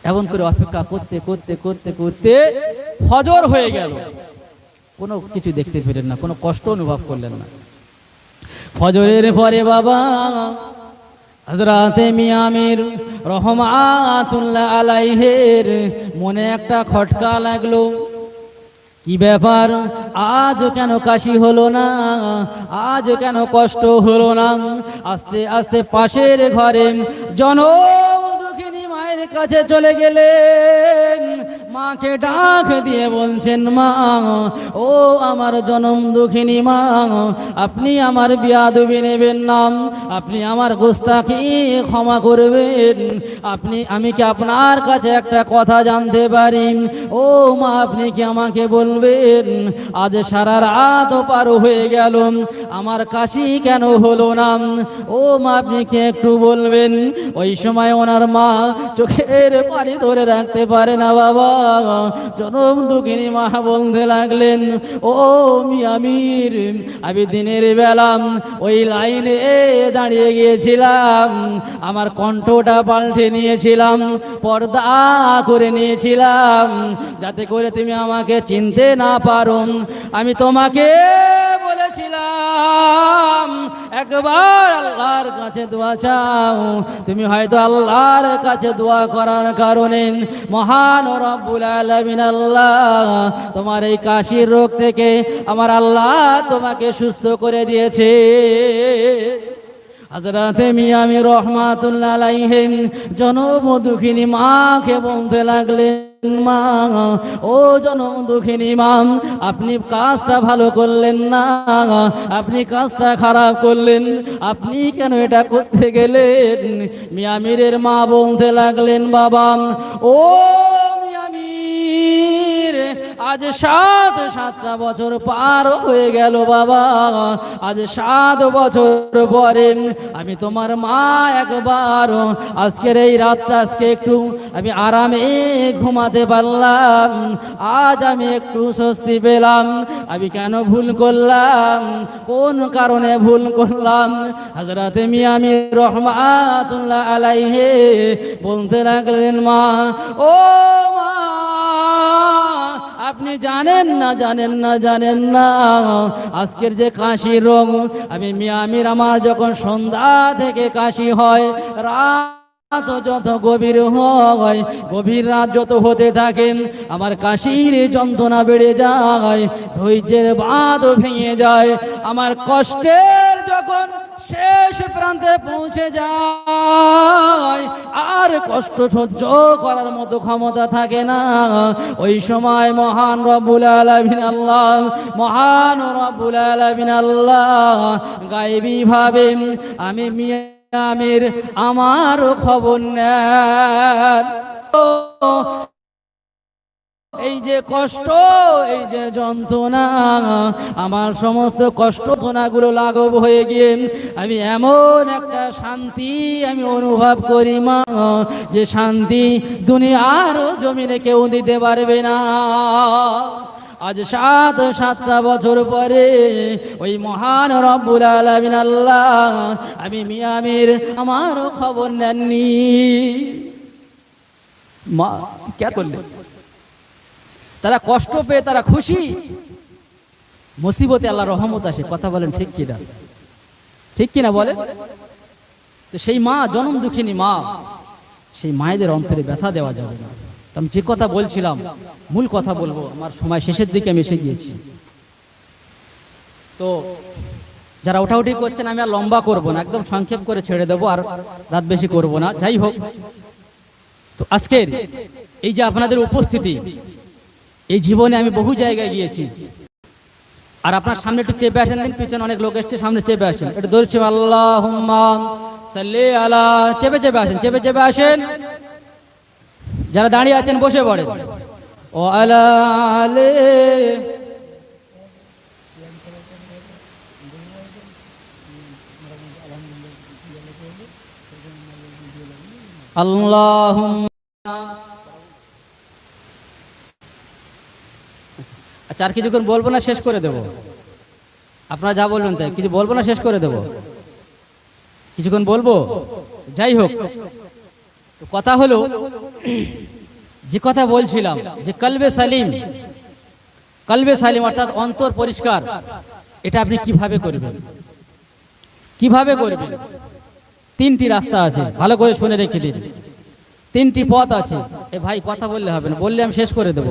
[SPEAKER 1] এমন করে অপেক্ষা করতে করতে করতে করতে ফজর হয়ে গেল। কোনো কিছু দেখতে পেলেন না, কোনো কষ্ট অনুভব করলেন না। ফজরের পরে বাবা হযরতে মিয়া আমির রহমাতুল্লাহ আলাইহির মনে একটা খটকা লাগলো। কি ব্যাপার, আজ কেন কাশি হলো না, আজ কেন কষ্ট হলো না? আস্তে আস্তে পাশের ঘরে জনম দুঃখিনী মায়ের কাছে চলে গেলেন। মাকে ডাক দিয়ে বলছেন, মা, ও আমার জনম দুঃখিনী মা, আপনি আমার বিয়াদবি নেবেন না, আপনি আমার গোস্তাখি ক্ষমা করবেন। আমি কি আপনার কাছে একটা কথা জানতে পারি? ও মা, আপনি কি আমাকে বলবেন, আজ সারা রাত পার হয়ে গেল, আমার কাশি কেন হলো না? ও মা, আপনি কি একটু বলবেন? ওই সময় ওনার মা চোখের পানি ধরে রাখতে পারে না বাবা। জনম দুঃখিনী মা বলতে লাগলেন, ও মিয়া আমির, আমি দিনের বেলা ওই লাইনে দাঁড়িয়ে গিয়েছিলাম, আমার কণ্ঠটা পাল্টে নিয়েছিলাম, পর্দা করে নিয়েছিলাম, যাতে করে তুমি আমাকে চিনতে না পারো। আমি তোমাকে বলেছিলাম একবার আল্লাহর কাছে দোয়া চাও। তুমি হয়তো আল্লাহর কাছে দোয়া করার কারণে মহান রব্বুল আলামিন আল্লাহ তোমার এই কাশির রোগ থেকে আমার আল্লাহ তোমাকে সুস্থ করে দিয়েছে। হযরতে মিয়া আমির রহমাতুল্লাহ আলাইহি জনম দুঃখিনী মাকে বলতে লাগলেন, মা, ও জনম দুঃখিনী মা, আপনি কাজটা ভালো করলেন না, আপনি কাজটা খারাপ করলেন, আপনি কেন এটা করতে গেলেন? মিয়া আমিরের মা বলতে লাগলেন, বাবা, ও মিয়া আমির, আজ 7 বছর পার হয়ে গেল বাবা, আজ 7 বছর পরে আমি তোমার মা একবার আজকের এই রাতটা আজকে একটু আমি আরামে ঘুমাতে পারলাম, আজ আমি একটু স্বস্তি পেলাম। আমি কেন ভুল করলাম, কোন কারণে ভুল করলাম? হযরতে মিয়া আমির রহমাতুল্লাহ আলাইহি বলতে লাগলেন, মা, ও মা, আপনি জানেন না আজকের যে কাশি রোগ, আমি মিয়া আমির, আমার যখন সন্ধ্যা থেকে কাশি হয়, রাত যত গভীর হয়, গভীর রাত যত হতে থাকে, আমার কাশির যন্ত্রণা বেড়ে যায়, ধৈর্যের বাঁধ ভেঙে যায়, আমার কষ্টের যখন শেষ প্রান্তে পৌঁছে যায়, আর কষ্ট সহ্য করার মতো ক্ষমতা থাকে না, ওই সময় মহান রব্বুল আলামিন আল্লাহ, মহান রব্বুল আলামিন আল্লাহ গায়েবী ভাবে আমি মিয়া আমির আমার খবর নেন। এই যে কষ্ট, এই যে যন্ত্রণা, আমার সমস্ত কষ্ট যন্ত্রণাগুলো লাঘব হয়ে গিয়ে আমি এমন একটা শান্তি আমি অনুভব করি মা, যে শান্তি দুনিয়ার জমিনে কেউ দিতে পারবে না। আজ 7 বছর পরে ওই মহান রব্বুল আলামিন আল্লাহ আমি মিয়া আমির আমারও খবর নেননি। মা কে করলে? তারা কষ্ট পেয়ে তারা খুশি, মুসিবতে আল্লাহ রহমত আসে। কথা বলেন ঠিক কিনা? ঠিক কিনা বলেন? তো সেই মা, জনম দুঃখিনী মা, সেই মায়েদের অন্তরে ব্যথা দেওয়া যাবে না। আমি যে কথা বলছিলাম, মূল কথা বলবো, আমার সময় শেষের দিকে আমি এসে গিয়েছি। তো যারা ওঠাউঠি করছেন, আমি আর লম্বা করবো না, একদম সংক্ষেপ করে ছেড়ে দেবো, আর রাত বেশি করবো না। যাই হোক, তো আজকের এই যে আপনাদের উপস্থিতি, এই জীবনে আমি বহু জায়গায় গিয়েছি, আর আপনার সামনে একটু চেপে আসেন দিন, পিছনে অনেক লোক এসছে, সামনে চেপে আসেন, একটু ধরছি, আল্লাহুম্মা সাল্লি আলা, চেপে চেপে আসেন, চেপে চেপে আসেন। যারা দাঁড়িয়ে আছেন বসে পড়েন। ও আলা আলে আল্লাহুম্মা। আচ্ছা, আর কিছুক্ষণ বলবো না, শেষ করে দেব। আপনারা যা বলবেন তাই, কিছু বলবো না, শেষ করে দেব। কিছুক্ষণ বলবো। যাই হোক, কথা হলো, যে কথা বলছিলাম, যে কলবে সালিম, কলবে সালিম অর্থাৎ অন্তর পরিষ্কার, এটা আপনি কিভাবে করবেন? কিভাবে করবেন? তিনটি রাস্তা আছে, ভালো করে শুনে রেখে দিন। তিনটি পথ আছে। এ ভাই কথা বললে হবে না, বললে আমি শেষ করে দেব।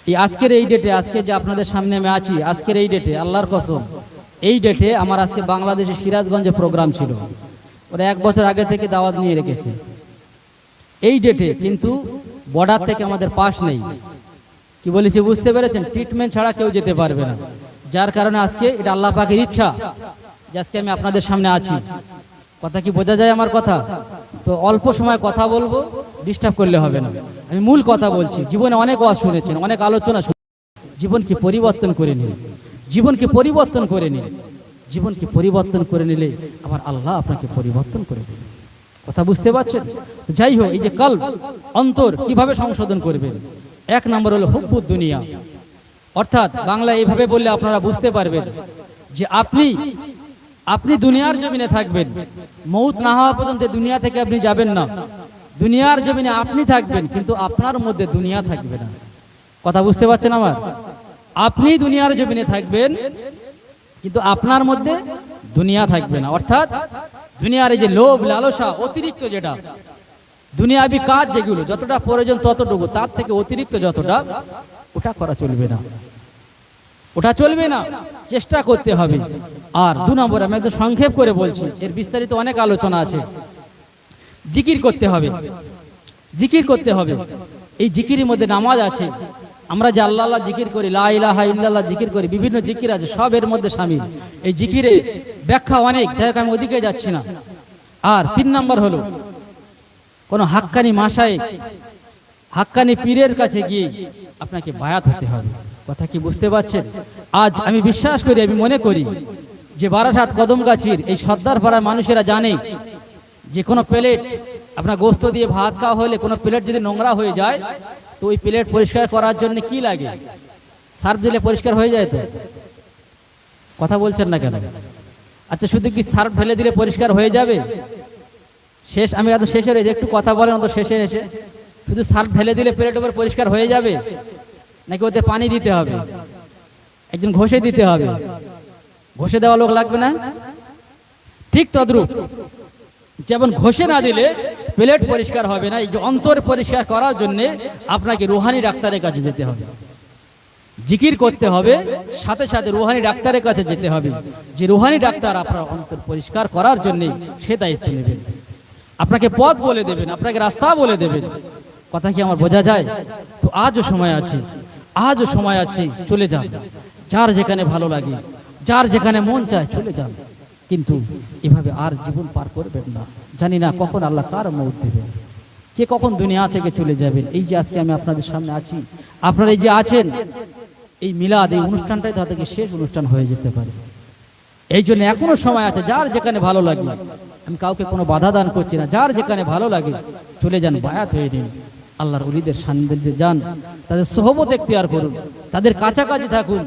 [SPEAKER 1] এই আজকের এই ডেটে, আজকে যে আপনাদের সামনে আমি আছি, আজকের এই ডেটে আল্লাহর কসম, এই ডেটে আমার আজকে বাংলাদেশের সিরাজগঞ্জে প্রোগ্রাম ছিল। ওরা 1 বছর আগে থেকে দাওয়াত নিয়ে রেখেছে এই ডেটে, কিন্তু বর্ডার থেকে আমাদের পাস নেই। কি বলেছি বুঝতে পেরেছেন? ট্রিটমেন্ট ছাড়া কেউ যেতে পারবে না। যার কারণে আজকে এটা আল্লাহ পাকের ইচ্ছা যে আজকে আমি আপনাদের সামনে আছি। কথা কি বোঝা যায় আমার কথা? তো অল্প সময় কথা বলবো, ডিস্টার্ব করলে হবে না। আমি মূল কথা বলছি। জীবনে অনেক ওয়াজ শুনেছেন, অনেক আলোচনা শুনেছেন। জীবনকে পরিবর্তন করে নিন, জীবনকে পরিবর্তন করে নিন। জীবনকে পরিবর্তন করে নিলে আবার আল্লাহ আপনাকে পরিবর্তন করে দেবেন। কথা বুঝতে পারছেন? তো যাই হোক, এই যে কলব, অন্তর কিভাবে সংশোধন করবেন? 1 নম্বর হলো হুব্বুদ দুনিয়া। অর্থাৎ বাংলা এইভাবে বললে আপনারা বুঝতে পারবেন যে আপনি দুনিয়ার জমিনে থাকবেন, মৌত না হওয়া পর্যন্ত দুনিয়া থেকে আপনি যাবেন না। দুনিয়ার জমিনে আপনি থাকবেন, কিন্তু আপনার মধ্যে দুনিয়া থাকবে না। কথা বুঝতে পারছেন আমার? আপনি দুনিয়ার জমিনে থাকবেন, কিন্তু আপনার মধ্যে দুনিয়া থাকবে না। অর্থাৎ দুনিয়ার এই যে লোভ লালসা অতিরিক্ত, যেটা দুনিয়াবি কাজ যেগুলো যতটা প্রয়োজন ততটুকু, তার থেকে অতিরিক্ত যতটা, ওটা করা চলবে না, ওটা চলবে না। চেষ্টা করতে হবে। আর 2 নম্বর আমি একদম সংক্ষেপ করে বলছি, এর বিস্তারিত অনেক আলোচনা আছে। জিকির করতে হবে, জিকির করতে হবে। এই জিকিরের মধ্যে নামাজ আছে। আমরা যে আল্লাহ আল্লাহ জিকির করি, লা ইলাহা ইল্লাল্লাহ জিকির করি, বিভিন্ন জিকির আছে, সব এর মধ্যে শামিল। এই জিকিরে ব্যাখ্যা অনেক, যাই হোক আমি ওদিকে যাচ্ছি না। আর 3 নম্বর হলো কোন হাক্কানি মাশায়েখ, হাক্কানি পীরের কাছে গিয়ে আপনাকে বায়াত হতে হবে। কথা কি বুঝতে পারছেন? আজ আমি বিশ্বাস করি, আমি মনে করি যে বারাসাত কদমগাছির এই সর্দার পাড়ার মানুষেরা জানে যে কোনো প্লেট আপনার গোস্ত দিয়ে ভাত খাওয়া হলে কোনো প্লেট যদি নোংরা হয়ে যায়, তো ওই প্লেট পরিষ্কার করার জন্য কি লাগে? সার্ফ দিলে পরিষ্কার হয়ে যায়। তো কথা বলছেন না কেন? আচ্ছা, শুধু কি সার্ফ ঢেলে দিলে পরিষ্কার হয়ে যাবে? শেষ, আমি এত শেষে রয়েছে, একটু কথা বলেন তো শেষে এসে। শুধু সার্ফ ঢেলে দিলে প্লেট উপর পরিষ্কার হয়ে যাবে, নাকি ওতে পানি দিতে হবে, একজন ঘষে দিতে হবে? ঘষে দেওয়া লোক লাগবে না? ঠিক তদ্রূপ, যেমন ঘষে না দিলে প্লেট পরিষ্কার হবে না, এই যে অন্তর পরিষ্কার করার জন্য আপনাকে রুহানি ডাক্তারের কাছে যেতে হবে, জিকির করতে হবে, সাথে সাথে রুহানি ডাক্তারের কাছে যেতে হবে, যে রুহানি ডাক্তার আপনার অন্তর পরিষ্কার করার জন্য সে দায়িত্ব নেবেন, আপনাকে পথ বলে দেবেন, আপনাকে রাস্তা বলে দেবেন। কথা কি আমার বোঝা যায়? তো আজও সময় আছে, আজও সময় আছে, চলে যান। যার যেখানে ভালো লাগে, যার যেখানে মন চায় চলে যান, কিন্তু এভাবে আর জীবন পার করবেন না। জানি না কখন আল্লাহ কার মৌত দেবেন, কে কখন দুনিয়া থেকে চলে যাবেন। এই যে আজকে আমি আপনাদের সামনে আছি, আপনারা এই যে আছেন, এই মিলাদ, এই অনুষ্ঠানটাই তাদের শেষ অনুষ্ঠান হয়ে যেতে পারে। এই জন্য এখনো সময় আছে, যার যেখানে ভালো লাগে, আমি কাউকে কোনো বাধা দান করছি না, যার যেখানে ভালো লাগে চলে যান, বায়াত হয়ে নিন, আল্লাহর ওলিদের সান্নিধ্যে যান, তাদের সোহবত এখতিয়ার করুন, তাদের কাছাকাছি থাকুন,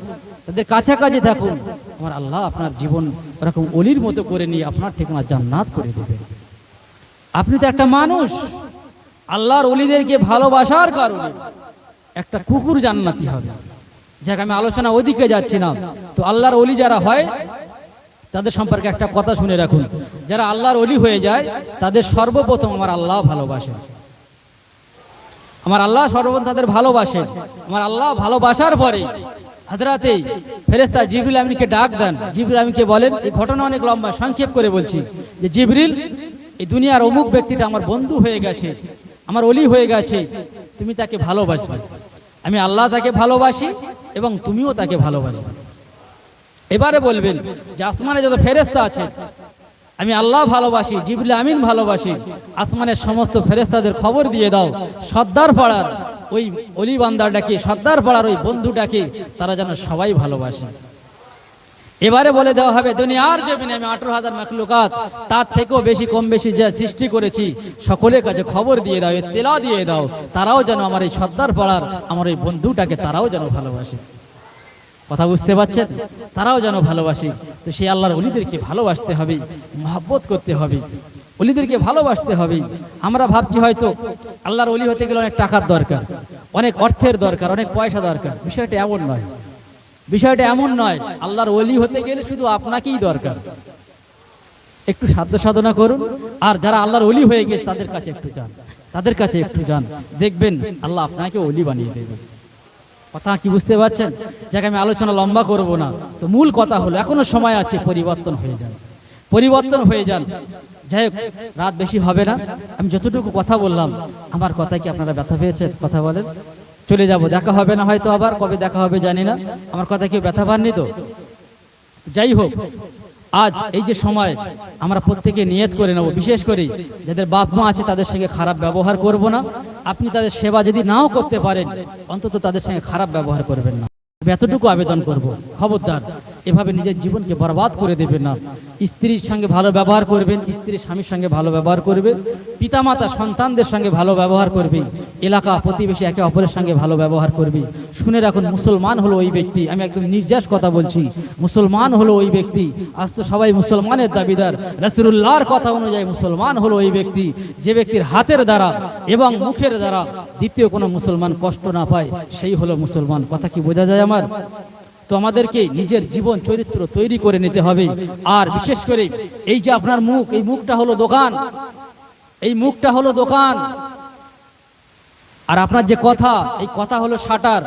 [SPEAKER 1] তাদের কাছাকাছি থাকুন। আমার আল্লাহ আপনার জীবন এরকম ওলির মতো করে নিয়ে আপনার ঠিকানা জান্নাত করে দেবেন। আপনি তো একটা মানুষ, আল্লাহর ওলিদেরকে ভালোবাসার কারণে একটা কুকুর জান্নাতি হবে। যাক, আমি আলোচনা ওদিকে যাচ্ছি না। তো আল্লাহর ওলি যারা হয় তাদের সম্পর্কে একটা কথা শুনে রাখুন, যারা আল্লাহর ওলি হয়ে যায় তাদের সর্বপ্রথম আমার আল্লাহ ভালোবাসেন, আমার আল্লাহ সর্বপ্রথম তাদের ভালোবাসেন। আমার আল্লাহ ভালোবাসার পরে হযরতে ফেরেশতা জিবরিল আমিনকে ডাক দেন। জিবরিল আমিনকে বলেন, এই ঘটনা অনেক লম্বা, সংক্ষেপ করে বলছি, যে জিবরিল, এই দুনিয়ার অমুক ব্যক্তিটা আমার বন্ধু হয়ে গেছে, আমার ওলি হয়ে গেছে, তুমি তাকে ভালোবাসবে। আমি আল্লাহ তাকে ভালোবাসি এবং তুমিও তাকে ভালোবাসবে। এবারে বলবেন যে আসমানে যত ফেরেশতা আছে আমি আল্লাহ ভালোবাসি, জিবরিল আমিন ভালোবাসি, আসমানের সমস্ত ফেরেশতাদের খবর দিয়ে দাও, সর্দার পাড়ার ওই অলি বান্দাটাকে, সর্দার পাড়ার ওই বন্ধুটাকে তারা যেন সবাই ভালোবাসে। এবারে বলে দেওয়া হবে, দুনিয়ার জমিনে আমি 18,000 মাখলুকাত, তার থেকেও বেশি কম বেশি যা সৃষ্টি করেছি, সকলের কাছে খবর দিয়ে দাও, ইত্তেলা দিয়ে দাও, তারাও যেন আমার এই সর্দার পাড়ার আমার এই বন্ধুটাকে তারাও যেন ভালোবাসে। কথা বুঝতে পারছেন? তারাও যেন ভালোবাসে। তো সেই আল্লাহর ওলিদেরকে ভালোবাসতে হবে, মহব্বত করতে হবে, ওলিদেরকে ভালোবাসতে হবে। আমরা ভাবছি হয়তো আল্লাহর ওলি হতে গেলে অনেক টাকার দরকার, অনেক অর্থের দরকার, অনেক পয়সা দরকার। বিষয়টা এমন নয়, বিষয়টা এমন নয়। আল্লাহর ওলি হতে গেলে শুধু আপনাকেই দরকার। একটু সাধ্য সাধনা করুন, আর যারা আল্লাহর ওলি হয়ে গেছে তাদের কাছে একটু যান, তাদের কাছে একটু যান, দেখবেন আল্লাহ আপনাকে ওলি বানিয়ে দেবে। কথা কি বুঝতে পারছেন? যাকে আমি আলোচনা লম্বা করব না, তো মূল কথা হলো এখনো সময় আছে, পরিবর্তন হয়ে যান, পরিবর্তন হয়ে যান। যাই হোক, রাত বেশি হবে না, আমি যতটুকু কথা বললাম, আমার কথায় কি আপনারা ব্যথা পেয়েছেন? কথা বলেন। চলে যাব, দেখা হবে না হয়তো, আবার কবে দেখা হবে জানি না। আমার কথা কেউ ব্যথা পাননি তো? যাই হোক, আজ এই যে সময়, আমরা প্রত্যেকে নিয়ত করে নেব, বিশেষ করে যাদের বাপ মা আছে তাদের সঙ্গে খারাপ ব্যবহার করব না। আপনি তাদের সেবা যদি নাও করতে পারেন, অন্তত তাদের সঙ্গে খারাপ ব্যবহার করবেন না। এতটুকু আবেদন করব, খবরদার এভাবে নিজের জীবনকে বরবাদ করে দেবেন না। স্ত্রীর সঙ্গে ভালো ব্যবহার করবেন, স্ত্রীর স্বামীর সঙ্গে ভালো ব্যবহার করবে, পিতামাতা সন্তানদের সঙ্গে ভালো ব্যবহার করবে, এলাকা প্রতিবেশী একে অপরের সঙ্গে ভালো ব্যবহার করবে। শুনে রাখুন, মুসলমান হলো ওই ব্যক্তি, আমি একদম নির্যাস কথা বলছি, মুসলমান হলো ওই ব্যক্তি। আজ তো সবাই মুসলমানের দাবিদার, রাসূলুল্লাহর কথা অনুযায়ী মুসলমান হলো ওই ব্যক্তি যে ব্যক্তির হাতের দ্বারা এবং মুখের দ্বারা দ্বিতীয় কোনো মুসলমান কষ্ট না পায়, সেই হলো মুসলমান। কথা কি বোঝা যায় আমার? তো আমাদেরকে নিজের জীবন চরিত্র তৈরি করে নিতে হবে। আর বিশেষ করে এই যে আপনার মুখ, এই মুখটা হলো দোকান, এই মুখটা হলো দোকান। আর আপনার যে কথা, এই কথা হলো শাটার।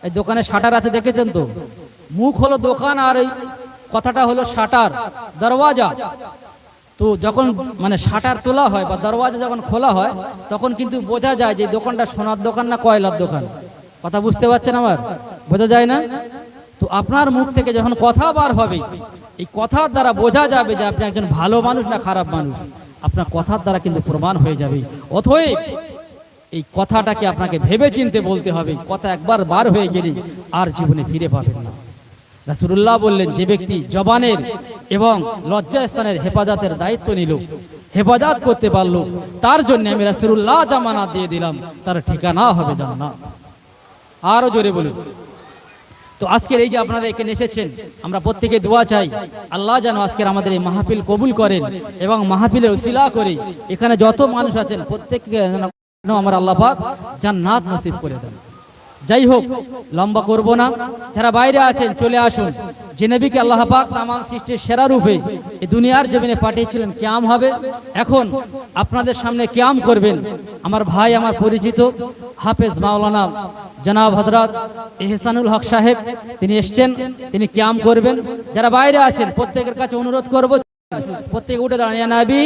[SPEAKER 1] এই দোকানে শাটার আছে, দেখেছেন তো? মুখ হলো দোকান আর এই কথাটা হলো শাটার, দরওয়াজা। তো যখন মানে শাটার তোলা হয় বা দরওয়াজা যখন খোলা হয়, তখন কিন্তু বোঝা যায় যে দোকানটা সোনার দোকান না কয়লার দোকান। কথা বুঝতে পারছেন আমার? বোঝা যায় না? তো আপনার মুখ থেকে যখন কথা বার হবে, এই কথার দ্বারা বোঝা যাবে যে আপনি একজন ভালো মানুষ না খারাপ মানুষ। আপনার কথার দ্বারা কিন্তু প্রমাণ হয়ে যাবে। অতএব এই কথাটাকে আপনাকে ভেবে চিনতে বলতে হবে। কথা একবার বার হয়ে গেলে আর জীবনে ফিরে পাবেন না। রাসূলুল্লাহ বললেন, যে ব্যক্তি জবানের এবং লজ্জাস্থানের হেফাজতের দায়িত্ব নিল, হেফাজত করতে পারলো, তার জন্য আমি রাসূলুল্লাহ জামানত দিয়ে দিলাম, তার ঠিকানা হবে জান্নাত। আরো জোরে বলুন। তো আজকের এই যে আপনারা এখানে এসেছেন, আমরা প্রত্যেকে দোয়া চাই আল্লাহ যেন আজকের আমাদের এই মাহফিল কবুল করেন এবং মাহফিলের উসিলা করে এখানে যত মানুষ আছেন প্রত্যেককে যেন আমার আল্লাহ পাক জান্নাত নসিব করে দেন। যাই হোক, লম্বা করব না। যারা বাইরে আছেন চলে আসুন। যে নবীকে আল্লাহ পাক তামাম সৃষ্টির সেরা রূপে এই দুনিয়ার জমিনে পাঠিয়েছিলেন, কিয়াম হবে। এখন আপনাদের সামনে কিয়াম করবেন আমার ভাই, আমার পরিচিত হাফেজ মাওলানা জনাব হযরত ইহসানুল হক সাহেব। তিনি এসেছেন, তিনি কিয়াম করবেন। যারা বাইরে আছেন প্রত্যেকের কাছে অনুরোধ করব, প্রত্যেকে উঠে দাঁড়ান। ইয়া নবী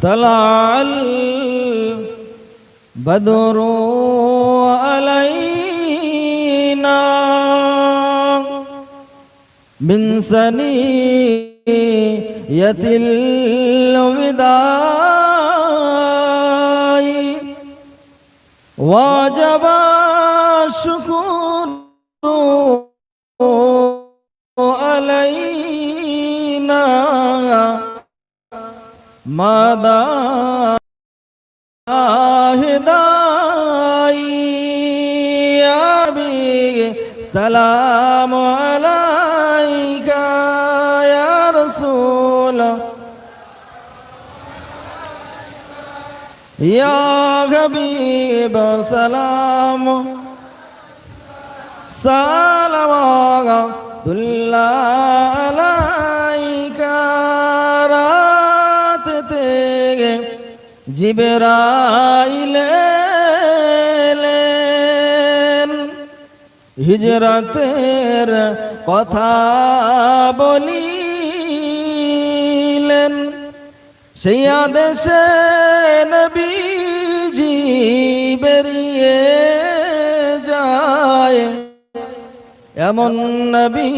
[SPEAKER 2] طلع البدر علينا من ثنية الوداع وجب الشكر علينا ماذا هداي يا بي سلام عليك يا رسول يا حبيب سلام سلام الله عليك জিবরাইল এলেন হিজরতের কথা বলিলেন সেই আদেশে নবীজি বেরিয়ে যায় এমন নবী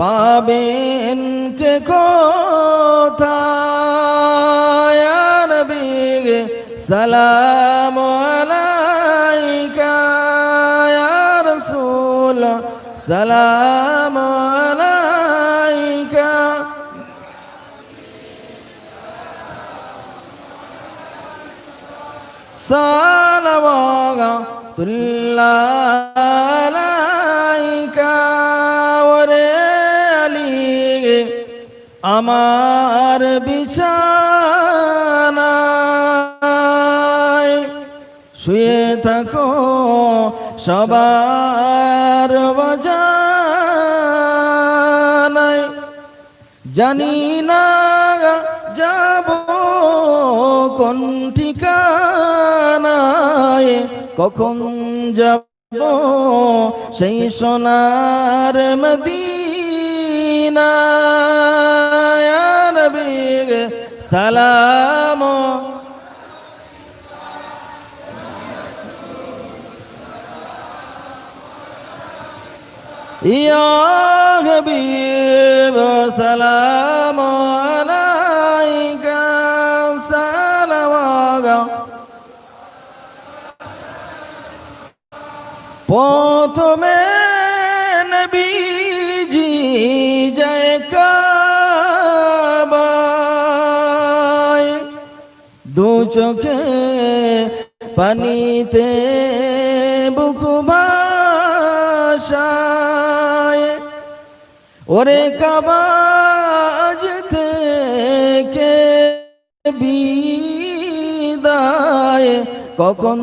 [SPEAKER 2] পাবেন কে কোথায় সালাম আলাইকা ইয়া রাসূল সালাম আলাইকা সালাওয়াতুল্লাহ আলাইকা ওরে আলী আমার বিছানায় শুয়ে থাকো সবার বাজানায় জানি না যাব কোন ঠিকানায় কখন যাব সেই সোনার মদিনা ইয়া নবী সালাম ইয়া হাবিব সালাম আলাইকা সালাওয়াগা প্রথমে নবীজি যায় কাবায় দু চোখে পানিতে বুক ভাসায় ওরে কাবাজ থেকে বিদায় কখন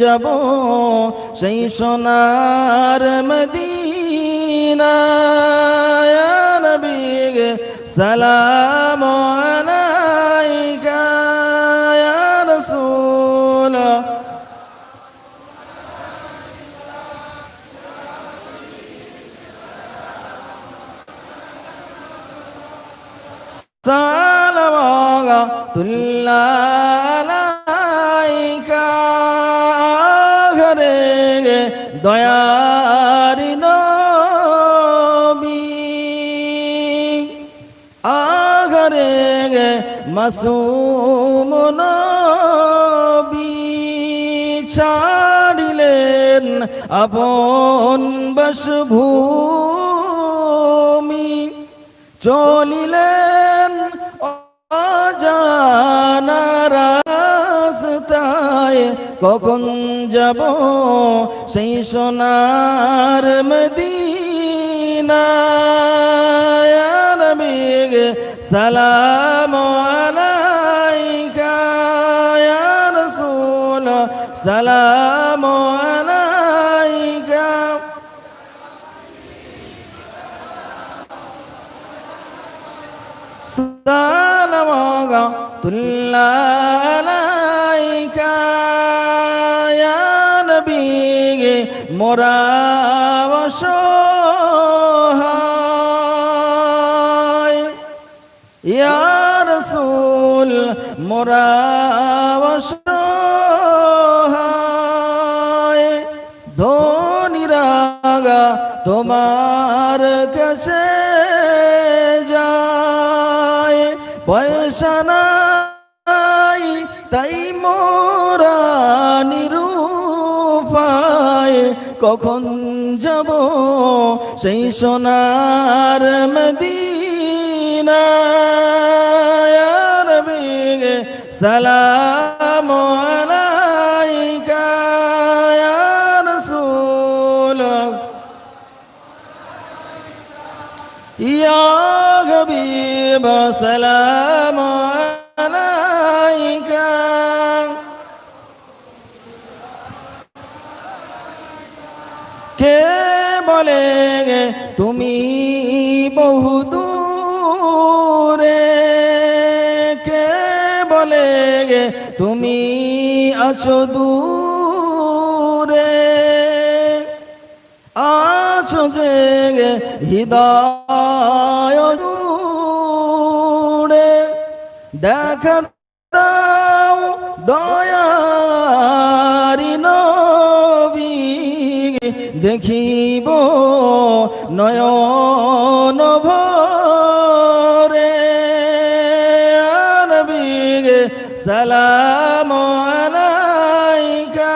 [SPEAKER 2] যাব সেই সোনার মদিনা ইয়া নবী সালাম আলাইকা ইয়া রাসূল সালাওয়াতুল্লাহ আলাইকা ঘরে দয়ারি নবী আঘরে মাসুম নবী ছাড়িলেন আপন বাসভূমি চলিলেন অজানা রাস্তায় কখন যাব সেই সোনার মদিনা ইয়া নবী সালাম আলাইকা ইয়া রাসূল সালাম আলাইকা সালাওয়াতুল্লাহ আলাইকা ইয়া নবী মোরা অসহায় ইয়া রাসূল মোরা অসহায় ধনীরা তোমার কাছে যায় পয়সা নাই তাই মোরা নিরুপায় কখন যাব সেই সোনার মদিনা ইয়া নবী সালাম আলাইকা ইয়া রাসূল ইয়া হাবিব সালাম আলাইকা কে বলে তুমি বহুদূরে কে বলে তুমি আছো দূরে আছো যে হৃদয় জুড়ে দেখা দাও দয়ারি নবী দেখিব নয়ন ভরে নবী সালাম আলাইকা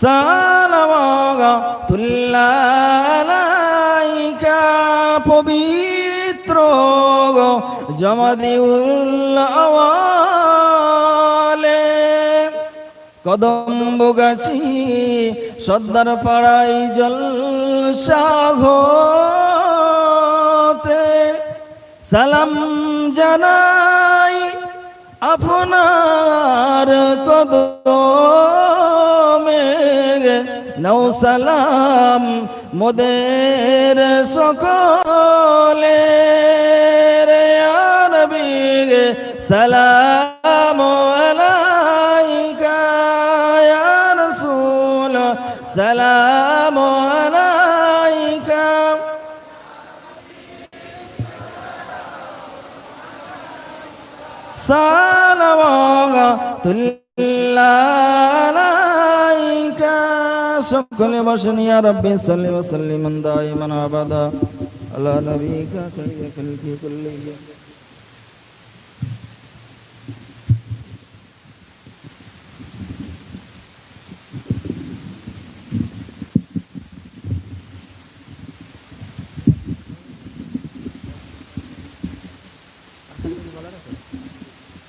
[SPEAKER 2] সালাওয়াতুল্লাহ তুল্লালাইকা পবিত্র জমাদিউল আওয়ালে কদম্ব গাছি সর্দার পাড়াই জলসা হতে সালাম জানাই আপনার কদমে নৌ সালাম মোদের সকলে রে নবী সালাম আলাইকা ইয়া রাসূল সালাম আলাইকা সালামাতুল্লাহ সকলে বসেন ইয়া রাব্বি সাল্লি ওয়া সাল্লিমান দাইমান আবাদা আলা নবিকা খায়রি খালকি কুল্লিহিম।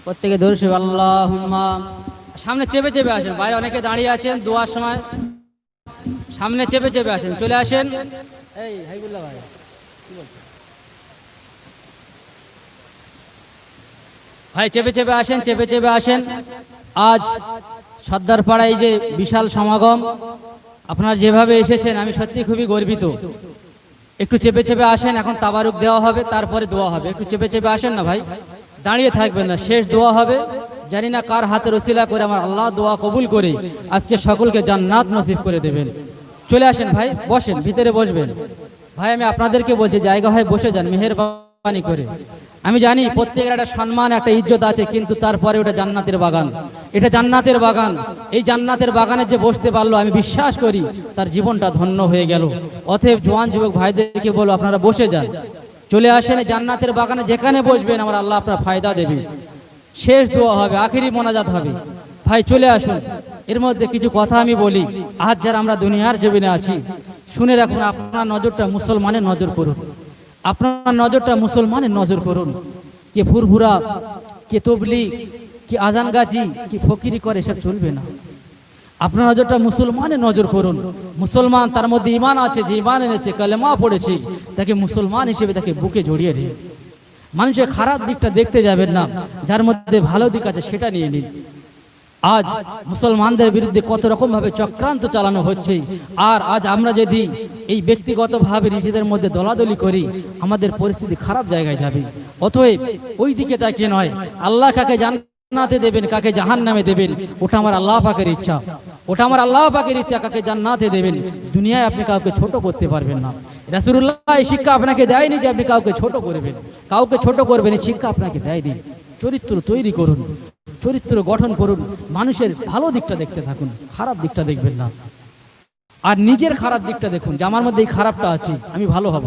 [SPEAKER 1] প্রত্যেকে দরুদ আল্লাহুম্মা। সামনে চেপে চেপে আসেন, বাইরে অনেকে দাঁড়িয়ে আছেন দোয়ার সময়, সামনে চেপে চেপে আসেন, চলে আসেন। এই হাইবুল্লাহ ভাই কি বলছেন ভাই? চেপে চেপে আসেন, চেপে চেপে আসেন। আজ সর্দার পাড়ায় যে বিশাল সমাগম, আপনারা যেভাবে এসেছেন আমি সত্যি খুবই গর্বিত। একটু চেপে চেপে আসেন, এখন তাবারুক দেওয়া হবে, তারপরে দোয়া হবে। একটু চেপে চেপে আসেন না ভাই, দাঁড়িয়ে থাকবেন না, শেষ দোয়া হবে। জানি না কার হাতের ওসিলা করে আমার আল্লাহ দোয়া কবুল করে আজকে সকলকে জান্নাত নসিব করে দেবেন। চলে আসেন ভাই, বসেন, ভিতরে বসবেন। ভাই আমি আপনাদেরকে বলছি জায়গা হয় বসে যান মেহেরবানি করে। আমি জানি প্রত্যেকের একটা সম্মান, একটা ইজ্জত আছে, কিন্তু তারপরে ওটা জান্নাতের বাগান, এটা জান্নাতের বাগান। এই জান্নাতের বাগানে যে বসতে পারলো আমি বিশ্বাস করি তার জীবনটা ধন্য হয়ে গেল। অতএব জওয়ান যুবক ভাইদেরকে বলো আপনারা বসে যান, চলে আসেন জান্নাতের বাগানে। যেখানে বসবেন আমার আল্লাহ আপনার ফায়দা দেবে। শেষ দোয়া হবে, আখেরি মোনাজাত হবে। ভাই চলে আসুন। এর মধ্যে কিছু কথা আমি বলি। আজ যারা আমরা দুনিয়ার জমিনে আছি, শুনে রাখুন, আপনার নজরটা মুসলমানের নজর করুন, আপনার নজরটা মুসলমানের নজর করুন। কে ফুরফুরা, কে তবলিগ, কি আজান গাছি, কি ফকিরি করে, সব চলবে না। আপনার নজরটা মুসলমানের নজর করুন। মুসলমান তার মধ্যে ঈমান আছে, যে ঈমান এনেছে, কালেমা পড়েছে, তাকে মুসলমান হিসেবে তাকে বুকে জড়িয়ে নিন। মানুষের খারাপ দিকটা দেখতে যাবেন না, যার মধ্যে ভালো দিক আছে সেটা নিয়ে নিন। আজ মুসলমানদের বিরুদ্ধে কত রকম ভাবে চক্রান্ত চালানো হচ্ছে, আর আজ আমরা যদি এই ব্যক্তিগতভাবে নিজেদের মধ্যে দলাদলি করি আমাদের পরিস্থিতি খারাপ জায়গায় যাবে। অতএব ওই দিকে তাকিয়ে নয়, আল্লাহ কাকে জান্নাতে দেবেন, কাকে জাহান্নামে দেবেন, ওটা আমার আল্লাহ পাকের ইচ্ছা, ওটা আমার আল্লাহ পাকের ইচ্ছা। কাকে জান্নাতে দেবেন, দুনিয়ায় আপনি কাউকে ছোট করতে পারবেন না। রাসূলুল্লাহ এই শিক্ষা আপনাকে দেয়নি যে আপনি কাউকে ছোট করবেন, কাউকে ছোট করবেন, এই শিক্ষা আপনাকে দেয়নি। চরিত্র তৈরি করুন, চরিত্র গঠন করুন, মানুষের ভালো দিকটা দেখতে থাকুন, খারাপ দিকটা দেখবেন না। আর নিজের খারাপ দিকটা দেখুন, যে আমার মধ্যে এই খারাপটা আছে, আমি ভালো হব।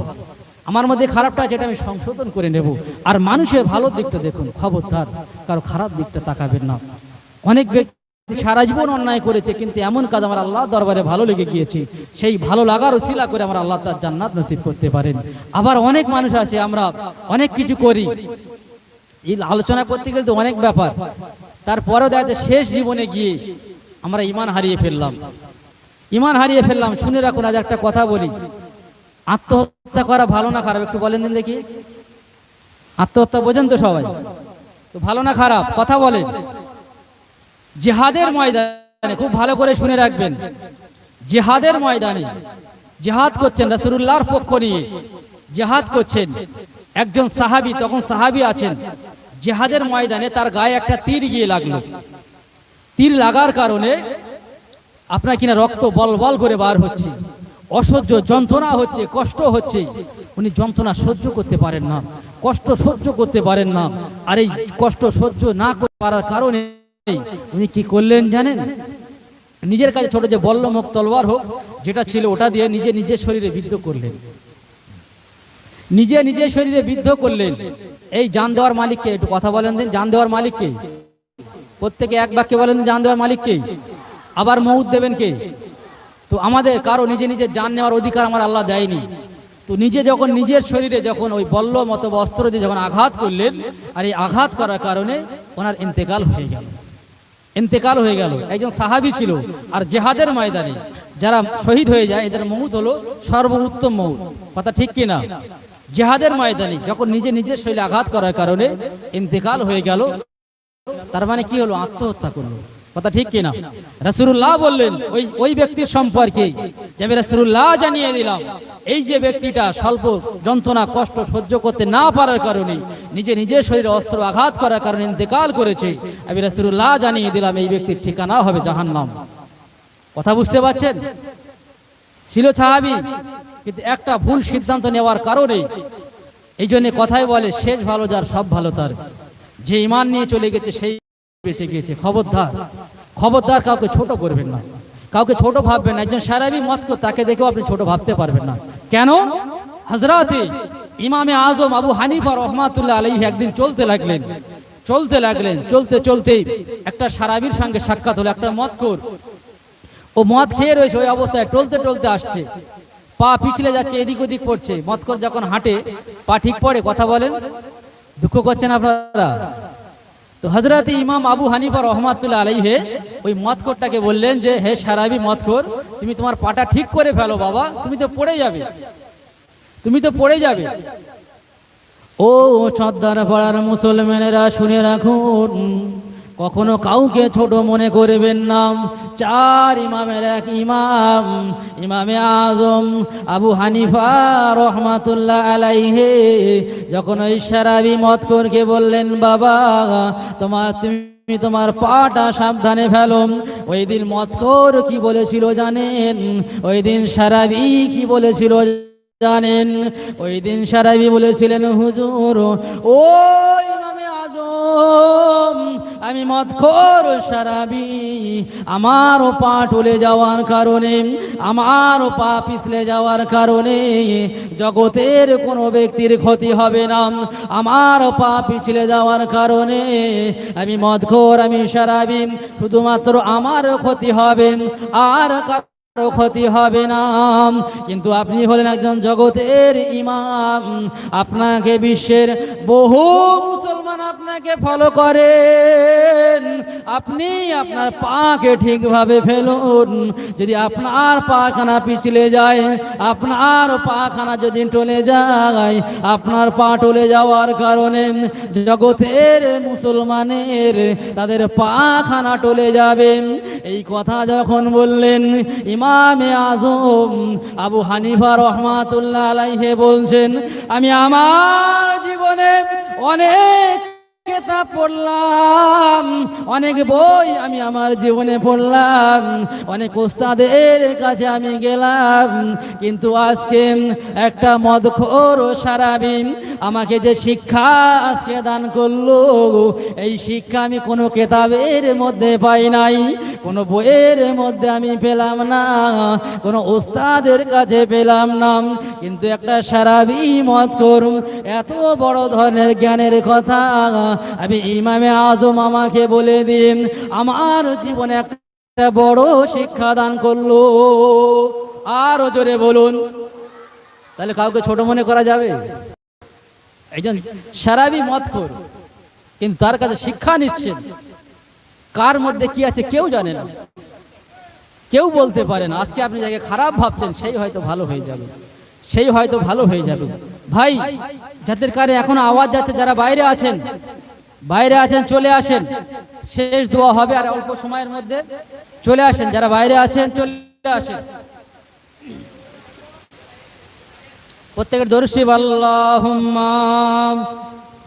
[SPEAKER 1] আমার মধ্যে খারাপটা আছে, এটা আমি সংশোধন করে নেব। আর মানুষের ভালো দিকটা দেখুন, খবরদার কারো খারাপ দিকটা তাকাবেন না। অনেক ব্যক্তি সারা জীবন অন্যায় করেছে, কিন্তু এমন কাজ আমার আল্লাহ দরবারে ভালো লেগে গিয়েছে, সেই ভালো লাগার ওসিলা করে আমার আল্লাহ তার জান্নাত নসিব করতে পারেন। আবার অনেক মানুষ আছে, আমরা অনেক কিছু করি, এই আলোচনা করতে গেলে তো অনেক ব্যাপার, তারপরেও দেখা যায় শেষ জীবনে গিয়ে আমরা ঈমান হারিয়ে ফেললাম, ঈমান হারিয়ে ফেললাম। শুনে রাখুন, আজ একটা কথা বলি, আত্মহত্যা করা ভালো না খারাপ একটু বলেন দিন দেখি। আত্মহত্যা বোঝেন তো সবাই, তো ভালো না খারাপ কথা বলেন। জিহাদের ময়দানে খুব ভালো করে শুনে রাখবেন, জিহাদের ময়দানে জিহাদ করছেন, রাসূলুল্লাহর পক্ষ নিয়ে জিহাদ করছেন একজন সাহাবী, তখন সাহাবী আছেন। জিহাদের ময়দানে তার গায়ে একটা তীর গিয়ে লাগলো। তীর লাগার কারণে আপনার কিনা রক্ত বল বল করে বার হচ্ছে, অসহ্য যন্ত্রণা হচ্ছে, কষ্ট হচ্ছে। উনি যন্ত্রণা সহ্য করতে পারেন না, কষ্ট সহ্য করতে পারেন না। আর এই কষ্ট সহ্য না করতে পারার কারণে উনি কি করলেন জানেন? নিজের কাছে ছোট যে বল্লম হোক, তলোয়ার হোক, যেটা ছিল ওটা দিয়ে নিজে নিজের শরীরে বিদ্ধ করলেন, নিজে নিজের শরীরে বিদ্ধ করলেন। এই জান দেওয়ার মালিককে একটু কথা বলেন দিন, জান দেওয়ার মালিককে প্রত্যেকে এক বাক্যে বলেন, জান দেওয়ার মালিককে। আবার মউত দেবেন কে? তো আমাদের কারো নিজে নিজে জান নেওয়ার অধিকার আমার আল্লাহ দেয়নি। তো নিজে যখন নিজের শরীরে যখন ওই বল্ল মতো অস্ত্র দিয়ে যখন আঘাত করলেন, আর এই আঘাত করার কারণে ওনার ইন্তেকাল হয়ে গেল। ইন্তেকাল হয়ে গেল। একজন সাহাবী ছিল। আর জেহাদের ময়দানে যারা শহীদ হয়ে যায় এদের মউত হলো সর্বোত্তম মউত। কথা ঠিক কিনা? জেহাদের ময়দানে যখন নিজে নিজের শরীরে আঘাত করার কারণে ইন্তেকাল হয়ে গেল, তার মানে কি হলো? আত্মহত্যা করলো। কথা ঠিক কিনা? রাসূলুল্লাহ বললেন ওই ব্যক্তির সম্পর্কে যে আমি রাসূলুল্লাহ জানিয়ে দিলাম, এই যে ব্যক্তিটা স্বল্প যন্ত্রণা কষ্ট সহ্য করতে না পারার কারণে নিজে নিজের শরীরে অস্ত্র আঘাত করার কারণে ইন্তেকাল করেছে, আমি রাসূলুল্লাহ জানিয়ে দিলাম এই ব্যক্তির ঠিকানা হবে জাহান্নাম। কথা বুঝতে পারছেন? ছিল সাহাবী, কিন্তু একটা ভুল সিদ্ধান্ত নেওয়ার কারণে এই জন্য কথাই বলে শেষ ভালো যার সব ভালো তার। যে ঈমান নিয়ে চলে গেছে সেই বেঁচে গিয়েছে। খবরদার, খবরদার, কাউকে ছোট করবেন না, কাউকে ছোট ভাববেন না। একজন সারাবি মত করে তাকে দেখেও আপনি ছোট ভাবতে পারবেন না। কেন? হযরতে ইমামে আজম আবু হানিফা রহমাতুল্লাহ আলাইহি একদিন চলতে লাগলেন, চলতে চলতে একটা সারাবির সঙ্গে সাক্ষাৎ হলো। একটা মদখোর, ও মদ খেয়ে রয়েছে, ওই অবস্থায় টলতে আসছে, পা পিছলে যাচ্ছে, এদিক ওদিক পড়ছে। মদখোর যখন হাঁটে পা ঠিক পড়ে। কথা বলেন, দুঃখ করছেন আপনারা? তো হযরত ইমাম আবু হানিফা রহমাতুল্লাহ আলাইহি ওই মদখোরটাকে বললেন যে হে সারাবি মদখোর, তুমি তোমার পাটা ঠিক করে ফেলো বাবা, তুমি তো পড়ে যাবে। ও চদ্দার পাড়ার মুসলমানেরা শুনে রাখুন, কখনো কাউকে ছোট মনে করবেন না। চার ইমামের এক ইমাম, ইমামে আজম আবু হানিফা রহমাতুল্লাহ আলাইহি যখন ওই সারাবি মদখোরকে বললেন বাবা তুমি তোমার পাটা সাবধানে ফেলো, ওই দিন মদখোর কি বলেছিল জানেন? ওই দিন সারাবি কি বলেছিল জানেন? ওই দিন সারাবি বলেছিলেন হুজুর ও ইমামে আজম, আমি মদখোর সারাবি, আমারও পা টলে যাওয়ার কারণে, আমারও পা পিছলে যাওয়ার কারণে জগতের কোনো ব্যক্তির ক্ষতি হবে না। আমার পা পিছলে যাওয়ার কারণে আমি মদখোর, আমি সারাবি, শুধুমাত্র আমার ক্ষতি হবে, আর ক্ষতি হবে না। কিন্তু আপনি হলেন একজন জগতের ইমাম, আপনাকে বিশ্বের বহু মুসলমান আপনাকে ফলো করেন, আপনি আপনার পাকে ঠিকভাবে ফেলুন। যদি আপনার পাখানা পিছলে যায়, আপনার পাখানা যদি টলে যায়, আপনার পা টলে যাওয়ার কারণে জগতের মুসলমানের তাদের পাখানা টলে যাবে। এই কথা যখন বললেন ইমামে আজম আবু হানিফা রহমাতুল্লাহ আলাইহি বলছেন, আমি আমার জীবনে অনেক কিতাব পড়লাম, অনেক বই আমি আমার জীবনে পড়লাম, অনেক ওস্তাদের কাছে আমি গেলাম, কিন্তু আজকে একটা মদখোর সারাবি আমাকে যে শিক্ষা আজকে দান করলো, এই শিক্ষা আমি কোনো কিতাবের মধ্যে পাই নাই, কোনো বইয়ের মধ্যে আমি পেলাম না, কোনো ওস্তাদের কাছে পেলাম না। কিন্তু একটা সারাবি মদখোর এত বড় ধরনের জ্ঞানের কথা আমি ইমামে আজম আমাকে বলে দিন, আমার জীবনে একটা বড় শিক্ষা দান করলো। আরো জোরে বলুন। তাহলে কাউকে ছোট মনে করা যাবে? একজন সারাবি মদখোর, কিন্তু তার কাছে শিক্ষা নিচ্ছেন, কার মধ্যে কি আছে কেউ জানে না, কেউ বলতে পারে না। আজকে আপনি যাকে খারাপ ভাবছেন সেই হয়তো ভালো হয়ে যাবে, ভাই যাদের কারে এখন আওয়াজ যাচ্ছে, যারা বাইরে আছেন চলে আসেন, শেষ দোয়া হবে আর অল্প সময়ের মধ্যে। চলে আসেন, যারা বাইরে আছেন চলে আসেন। প্রত্যেকের দরুদ শরীফ আল্লাহুম্মা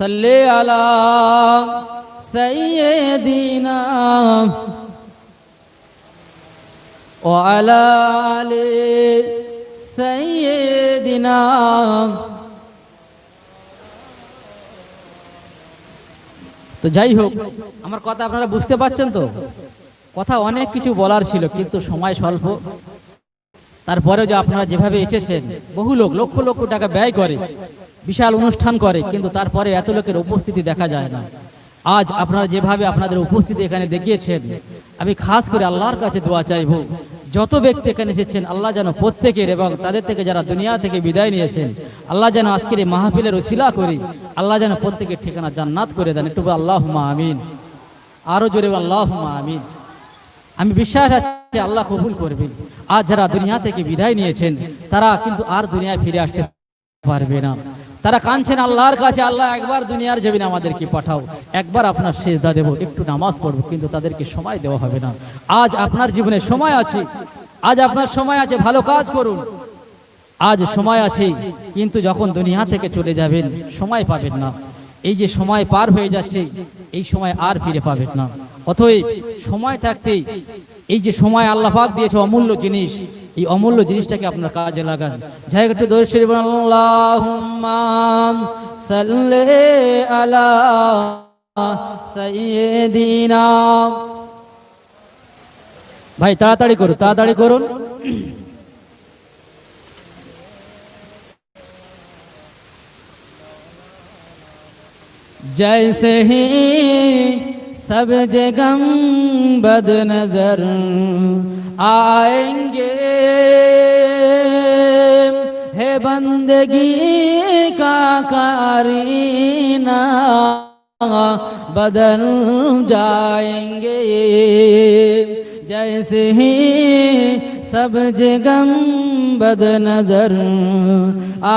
[SPEAKER 1] সাল্লি আলা সাইয়্যিদিনা ওয়া আলা আলি সাইয়্যিদিনা। তো যাই হোক, আমার কথা আপনারা বুঝতে পারছেন তো? কথা অনেক কিছু বলার ছিল, কিন্তু সময় স্বল্প। তারপরেও যে আপনারা যেভাবে এসেছেন, বহু লোক লক্ষ লক্ষ টাকা ব্যয় করে, বিশাল অনুষ্ঠান করে, কিন্তু তারপরে এত লোকের উপস্থিতি দেখা যায় না। আজ আপনারা যেভাবে আপনাদের উপস্থিতি এখানে দেখিয়েছেন, আমি খাস করে আল্লাহর কাছে দোয়া চাইব যত ব্যক্তি এখানে এসেছেন আল্লাহ যেন প্রত্যেকের এবং তাদের থেকে যারা দুনিয়া থেকে বিদায় নিয়েছেন আল্লাহ যেন আজকের এই মাহফিলের উসিলা করি আল্লাহ যেন প্রত্যেকের ঠিকানা জান্নাত করে দেন। একটু আল্লাহুম্মা আমিন, আরো জোরে আল্লাহুম্মা আমিন। আমি বিশ্বাস আছে আল্লাহ কবুল করবেন। আজ যারা দুনিয়া থেকে বিদায় নিয়েছেন তারা কিন্তু আর দুনিয়ায় ফিরে আসতে পারবে না। তারা কাঁদছেন আল্লাহর কাছে, আল্লাহ একবার দুনিয়ার জমিনে আমাদেরকে পাঠাও, একবার আপনার সিজদা দেব, একটু নামাজ পড়বো, কিন্তু তাদেরকে সময় দেওয়া হবে না। আজ আপনার জীবনে সময় আছে, আজ আপনার সময় আছে, ভালো কাজ করুন, আজ সময় আছে। কিন্তু যখন দুনিয়া থেকে চলে যাবেন সময় পাবেন না। এই যে সময় পার হয়ে যাচ্ছে এই সময় আর ফিরে পাবেন না। অতএব সময় থাকতে এই যে সময় আল্লাহ পাক দিয়েছে অমূল্য জিনিস, এই অমূল্য জিনিসটাকে আপনার কাজে লাগান। যাই একটু দরুদ শরীফ আল্লাহুম্মা সাল্লি আলা সাইয়্যিদিনা। ভাই তাড়াতাড়ি করুন, তাড়াতাড়ি করুন। जैसे ही सब जगह बद नजर आएंगे है बंदगी का कारीना बदल जाएंगे। जैसे ही सब जगह बद नजर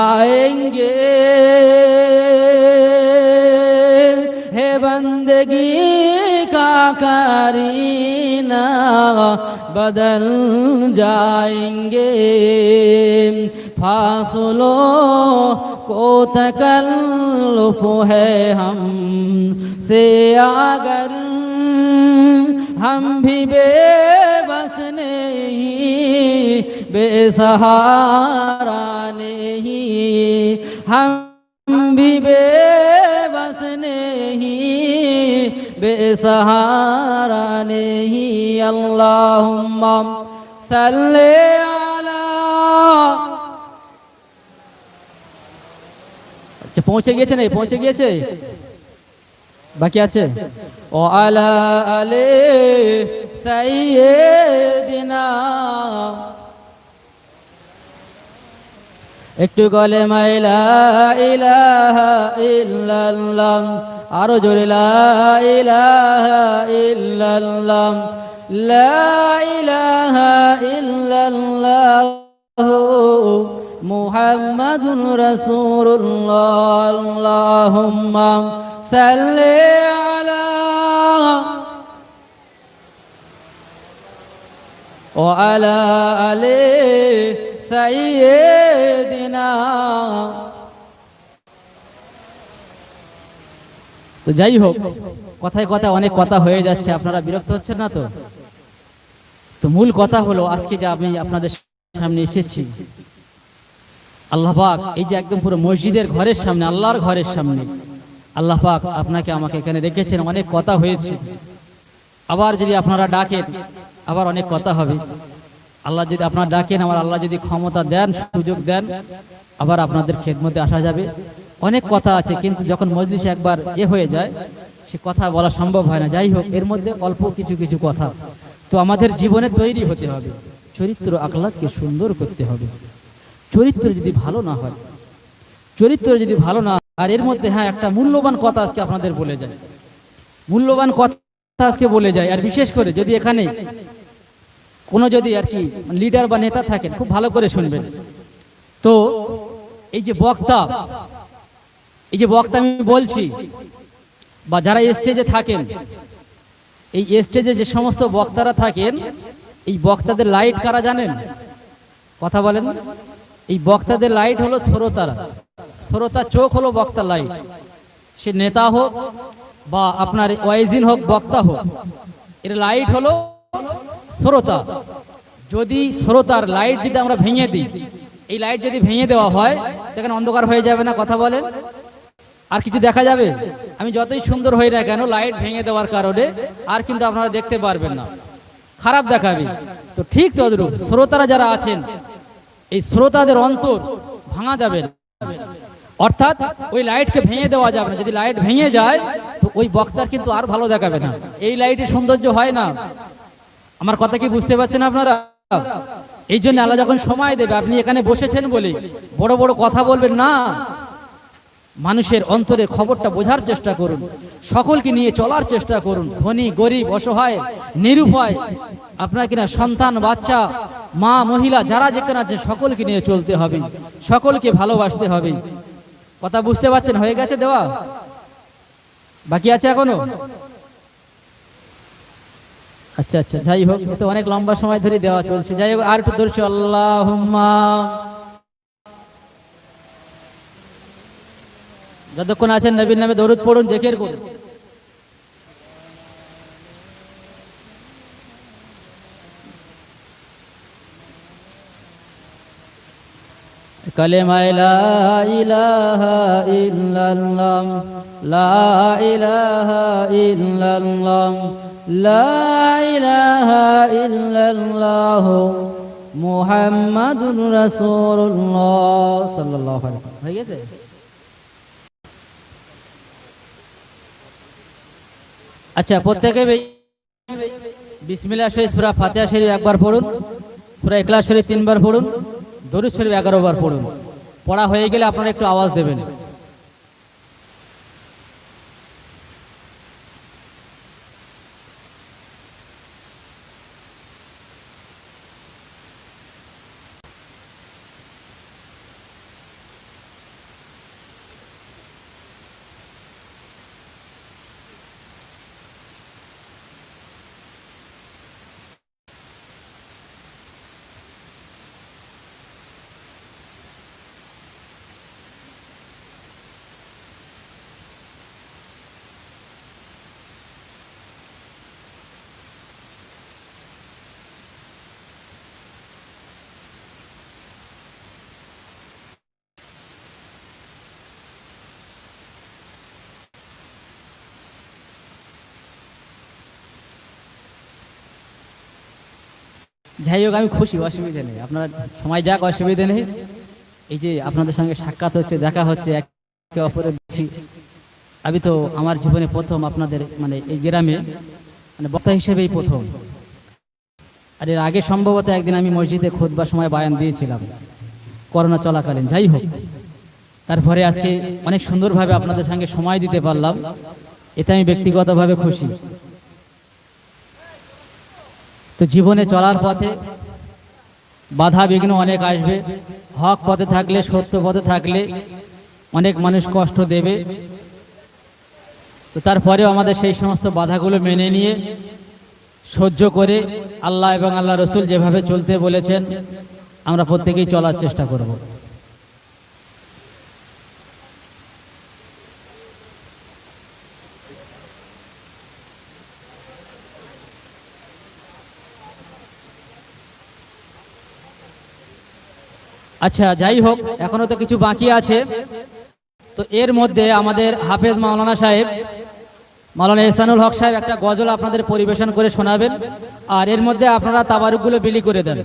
[SPEAKER 1] आएंगे है बंदगी का कारीना बदल जाएंगे। फासलों को तकल्लुफ है हम से अगर हम भी बेबस नहीं बेसहारा नहीं, हम भी बेबस नहीं बेसहारा नहीं। अल्लाहुम्मा सल्ले अला। আচ্ছা পৌঁছে গিয়েছে, না পৌঁছে গিয়েছে, বাকি আছে। ও আলা আলে সাইয়্যিদিনা। একটু গলে মাইলা ইলাহা ইল্লাল্লাহ, আরো জোরে লা ইলাহা ইল্লাল্লাহ, লা ইলাহা ইল্লাল্লাহ মুহাম্মাদুর রাসূলুল্লাহ। আল্লাহুম্মা সাল্লি আলা ওয়া আলা আলি সাইয়্যিদিনা। তো যাই হোক, কথায় কথায় অনেক কথা হয়ে যাচ্ছে, আপনারা বিরক্ত হচ্ছেন না তো? তো মূল কথা হলো আজকে যে আমি আপনাদের সামনে এসেছি, আল্লাহ পাক এই যে একদম পুরো মসজিদের ঘরের সামনে, আল্লাহর ঘরের সামনে আল্লাহ পাক আপনাকে আমাকে এখানে রেখেছেন। অনেক কথা হয়েছে, আবার যদি আপনারা ডাকেন আবার অনেক কথা হবে। আল্লাহ যদি আপনারা ডাকেন, আমার আল্লাহ যদি ক্ষমতা দেন, সুযোগ দেন, আবার আপনাদের খেদমতে আসা যাবে। অনেক কথা আছে, কিন্তু যখন মজলিসে একবার হয়ে যায় সে কথা বলা সম্ভব হয় না। যাই হোক, এর মধ্যে অল্প কিছু কিছু কথা। তো আমাদের জীবনে তৈরি হতে হবে, চরিত্র আখলাককে সুন্দর করতে হবে। চরিত্র যদি ভালো না হয়, চরিত্র যদি ভালো না, আর এর মধ্যে হ্যাঁ একটা মূল্যবান কথা আজকে আপনাদের বলে যায়, মূল্যবান কথা আজকে বলে যায়। আর বিশেষ করে যদি এখানে কোনো যদি আর কি লিডার বা নেতা থাকেন, খুব ভালো করে শুনবেন। তো এই যে বক্তা, এই যে বক্তা আমি বলছি, বা যারা স্টেজে থাকেন, এই স্টেজে যে সমস্ত বক্তারা থাকেন, এই বক্তাদের লাইট কারা জানেন? কথা বলেন। এই বক্তাদের লাইট হলো শ্রোতারা। শ্রোতার চোখ হলো বক্তার লাইট। সে নেতা হোক বা আপনার ওয়াইজিন হোক, বক্তা হোক, এর লাইট হলো শ্রোতা। যদি শ্রোতার লাইট যদি আমরা ভেঙে দিই, এই লাইট যদি ভেঙে দেওয়া হয়, দেখেন অন্ধকার হয়ে যাবে না? কথা বলেন। আর কিছু দেখা যাবে? আমি যতই সুন্দর হই না কেন, লাইট ভেঙে দেওয়ার কারণে আর কিন্তু আপনারা দেখতে পারবেন না, খারাপ দেখাবে। তো ঠিক তদ্রূপ শ্রোতারা যারা আছেন, এই শ্রোতাদের অন্তর ভাঙা যাবে না, অর্থাৎ ওই লাইটকে ভেঙে দেওয়া যাবে না। যদি লাইট ভেঙে যায় তো ওই বক্তার কিন্তু আর ভালো দেখাবে না। এই লাইটের সৌন্দর্য হয় না। আমার কথা কি বুঝতে পারছেন আপনারা? এই জন্য আল্লাহ যখন সময় দেবে, আপনি এখানে বসেছেন বলে বড় বড় কথা বলবেন না, মানুষের অন্তরের খবরটা বোঝার চেষ্টা করুন, সকলকে নিয়ে চলার চেষ্টা করুন। ধনী গরিব অসহায় নিরুপায় আপনার কিনা সন্তান বাচ্চা মা মহিলা যারা যেখানে আছে সকলকে নিয়ে চলতে হবে, সকলকে ভালোবাসতে হবে। কথা বুঝতে পারছেন? হয়ে গেছে দেওয়া, বাকি আছে এখনো? আচ্ছা আচ্ছা, যাই হোক, এ তো অনেক লম্বা সময় ধরে দেওয়া চলছে। যাই হোক, আর একটু ধরছি। আল্লাহুম্মা, যতক্ষণ আছেন নবীর নামে দরুদ পড়ুন, জিকির করুন। কালেমা লা ইলাহা ইল্লাল্লাহ, লা ইলাহা ইল্লাল্লাহ, লা ইলাহা ইল্লাল্লাহ, মুহাম্মাদুর রাসূলুল্লাহ সাল্লাল্লাহু আলাইহি ওয়াসাল্লাম। হয়ে গেছে? আচ্ছা, প্রত্যেকে বিসমিল্লাহ শরীফ, সূরা ফাতিহা শরীফ একবার পড়ুন, সূরা ইখলাস শরীফ 3 বার পড়ুন, দরুদ শরীফ 11 বার পড়ুন। পড়া হয়ে গেলে আপনারা একটু আওয়াজ দেবেন। যাই হোক, আমি খুশি, অসুবিধা নেই, আপনার সময় যাক, অসুবিধা নেই। এই যে আপনাদের সঙ্গে সাক্ষাৎ হচ্ছে, দেখা হচ্ছে, একে অপরের দেখছি। আমি তো আমার জীবনে প্রথম আপনাদের মানে এই গ্রামে মানে বক্তা হিসেবেই প্রথম। আর এর আগে সম্ভবত একদিন আমি মসজিদে খুতবার সময় বয়ান দিয়েছিলাম করোনা চলাকালীন। যাই হোক, তারপরে আজকে অনেক সুন্দরভাবে আপনাদের সঙ্গে সময় দিতে পারলাম, এতে আমি ব্যক্তিগতভাবে খুশি। তো জীবনে চলার পথে বাধা বিঘ্ন অনেক আসবে। হক পথে থাকলে, সত্য পথে থাকলে অনেক মানুষ কষ্ট দেবে। তো তারপরেও আমাদের সেই সমস্ত বাধাগুলো মেনে নিয়ে সহ্য করে আল্লাহ এবং আল্লাহ রসুল যেভাবে চলতে বলেছেন আমরা প্রত্যেকেই চলার চেষ্টা করব। আচ্ছা, যাই হোক, এখনো তো কিছু বাকি আছে। তো এর মধ্যে আমাদের হাফেজ মাওলানা সাহেব, মাওলানা ইহসানুল হক সাহেব একটা গজল আপনাদের পরিবেশন করে শোনাবেন, আর এর মধ্যে আপনারা তাবারুকগুলো বিলি করে দেন।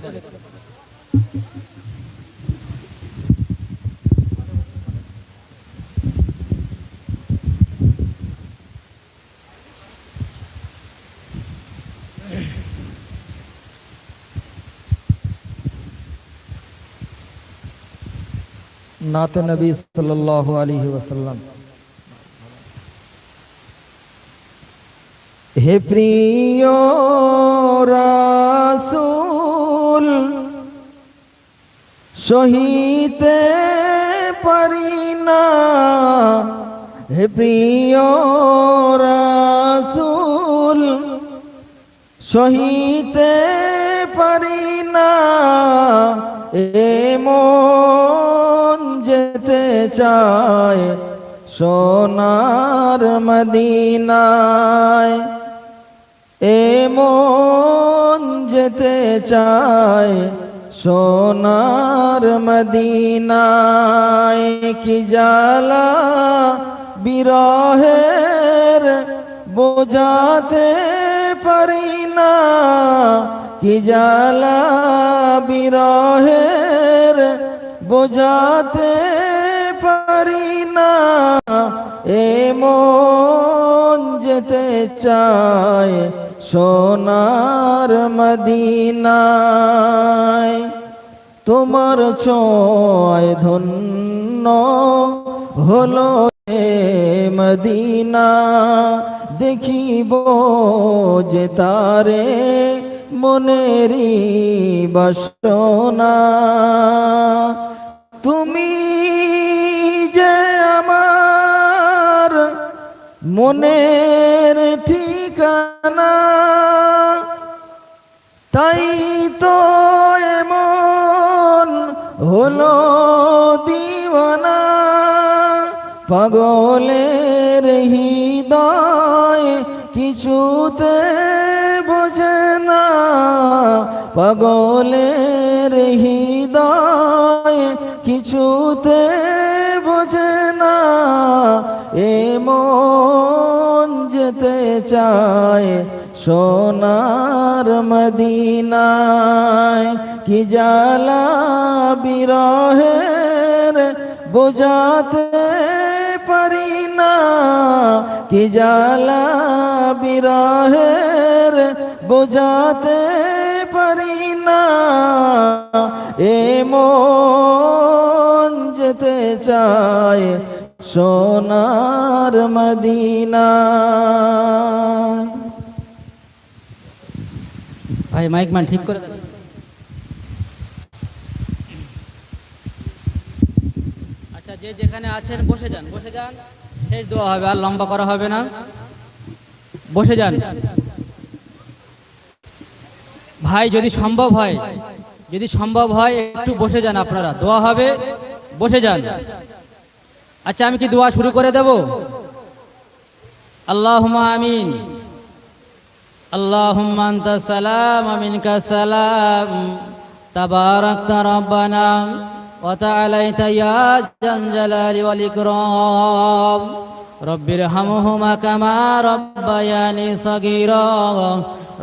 [SPEAKER 2] नात नबी सल्लल्लाहु अलैहि वसल्लम। हे प्रिय रासूल সহিতে পারি না, হে প্রিয় রাসূল সহিতে পারি না, এমন যেতে চায় সোনার মদিনায়, এমন যেতে চায় সোনার মদিনায়। কি জ্বালা বিরহের বোঝাতে পারি না, কি জ্বালা বিরহের বোঝাতে পারি না, এমন যেতে চায় সোনার মদিনায় তোমার ছোঁয়ায় ধন্য হলো এ মদিনা দেখিব যে তারে মনেরি বাসনা তুমি যে আমার মনের ঠিকানা তাই তো এমন হলো দিওয়ানা পাগলের হৃদয় কিছুতে বোঝে না পাগলের হৃদয় কিছুতে বোঝে না এমন যেতে চায় সোনার মদিনায় কি জ্বালা বিরহের বোঝাতে পারি না কি জ্বালা বিরহের বোঝাতে পারি না এমন যেতে চায় সোনার মদিনা।
[SPEAKER 1] ভাই মাইক মান ঠিক করে দেন। আচ্ছা যে যেখানে আছেন বসে যান শেষ দোয়া হবে আর লম্বা করা হবে না বসে যান ভাই যদি সম্ভব হয় একটু বসে যান আপনারা দোয়া হবে বসে যান। আচ্ছা আমি কি দোয়া শুরু করে দেব আল্লাহুম্মা আমিন আল্লাহুম্মা আনতাস সালাম ওয়া মিনকাস সালাম তাবারাকতা রাব্বানা ওয়া তাআলাইতা ইয়া জাল জালালি ওয়াল ইকরাম রব্বিরহামহুমা কামা রাব্বায়ানি সগীরা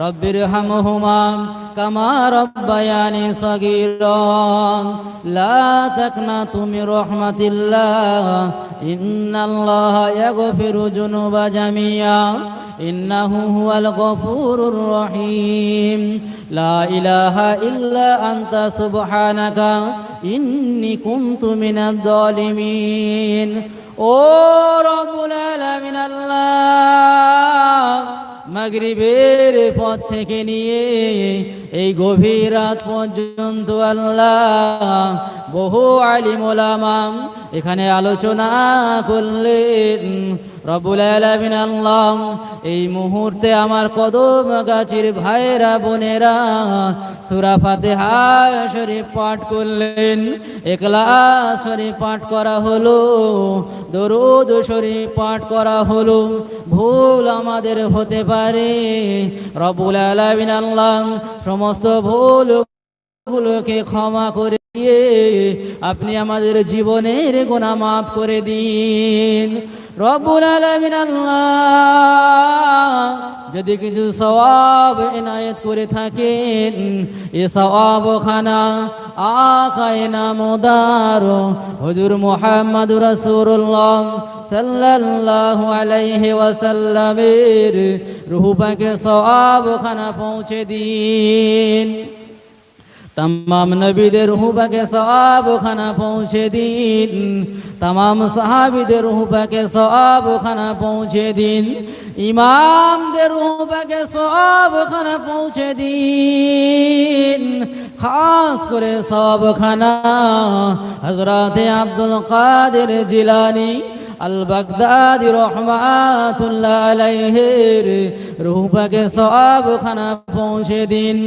[SPEAKER 1] রব্বিরহামহুমা কামা রাব্বায়ানি সগীরা লা তাকনাতু মির রাহমাতিল্লাহ ইন্নাল্লাহা ইয়াগফিরু যুনুবা জামিয়া ইন্নাহু হুয়াল গফুরুর রহিম লা ইলাহা ইল্লা আনতা সুবহানাকা ইন্নী কুনতু মিনাজ জালিমিন। ও রব্বুল আলামিন আল্লাহ মাগরিবের পর থেকে নিয়ে এই গভীর রাত পর্যন্ত আল্লাহ বহু আলিম ওলামা এখানে আলোচনা করলেন রব্বুল আলামিন আল্লাহ এই মুহূর্তে আমার কদম গাছের ভাইরা বোনেরা সূরা ফাতিহা শরীফ পাঠ করলেন ইখলাস শরীফ পাঠ করা হলো দরুদ শরীফ পাঠ করা হলো ভুল আমাদের হতে পারে রব্বুল আলামিন আল্লাহ সমস্ত ভুলগুলোকে ক্ষমা করে দিয়ে আপনি আমাদের জীবনের গুনাহ মাফ করে দিন রব্বুল আলামিন আল্লাহ যদি কিছু সওয়াব ইনায়েত করে থাকেন এ সওয়াব খানা আকায়ে নামদার হুজুর মুহাম্মদুর রাসূলুল্লাহ সাল্লাল্লাহু আলাইহি ওয়াসাল্লামের রূহ পাকে সওয়াব খানা পৌঁছে দিন तमाम नबीদের রূহ পাকে সওয়াব খানা পৌঁছে দিন तमाम সাহাবীদের রূহ পাকে সওয়াব খানা পৌঁছে দিন ইমামদের রূহ পাকে সওয়াব খানা পৌঁছে দিন খাস করে সওয়াব খানা হযরত আব্দুল কাদের জিলানী আল বাগদাদি রহমাতুল্লাহ আলাইহির রূহ পাকে সওয়াব খানা পৌঁছে দিন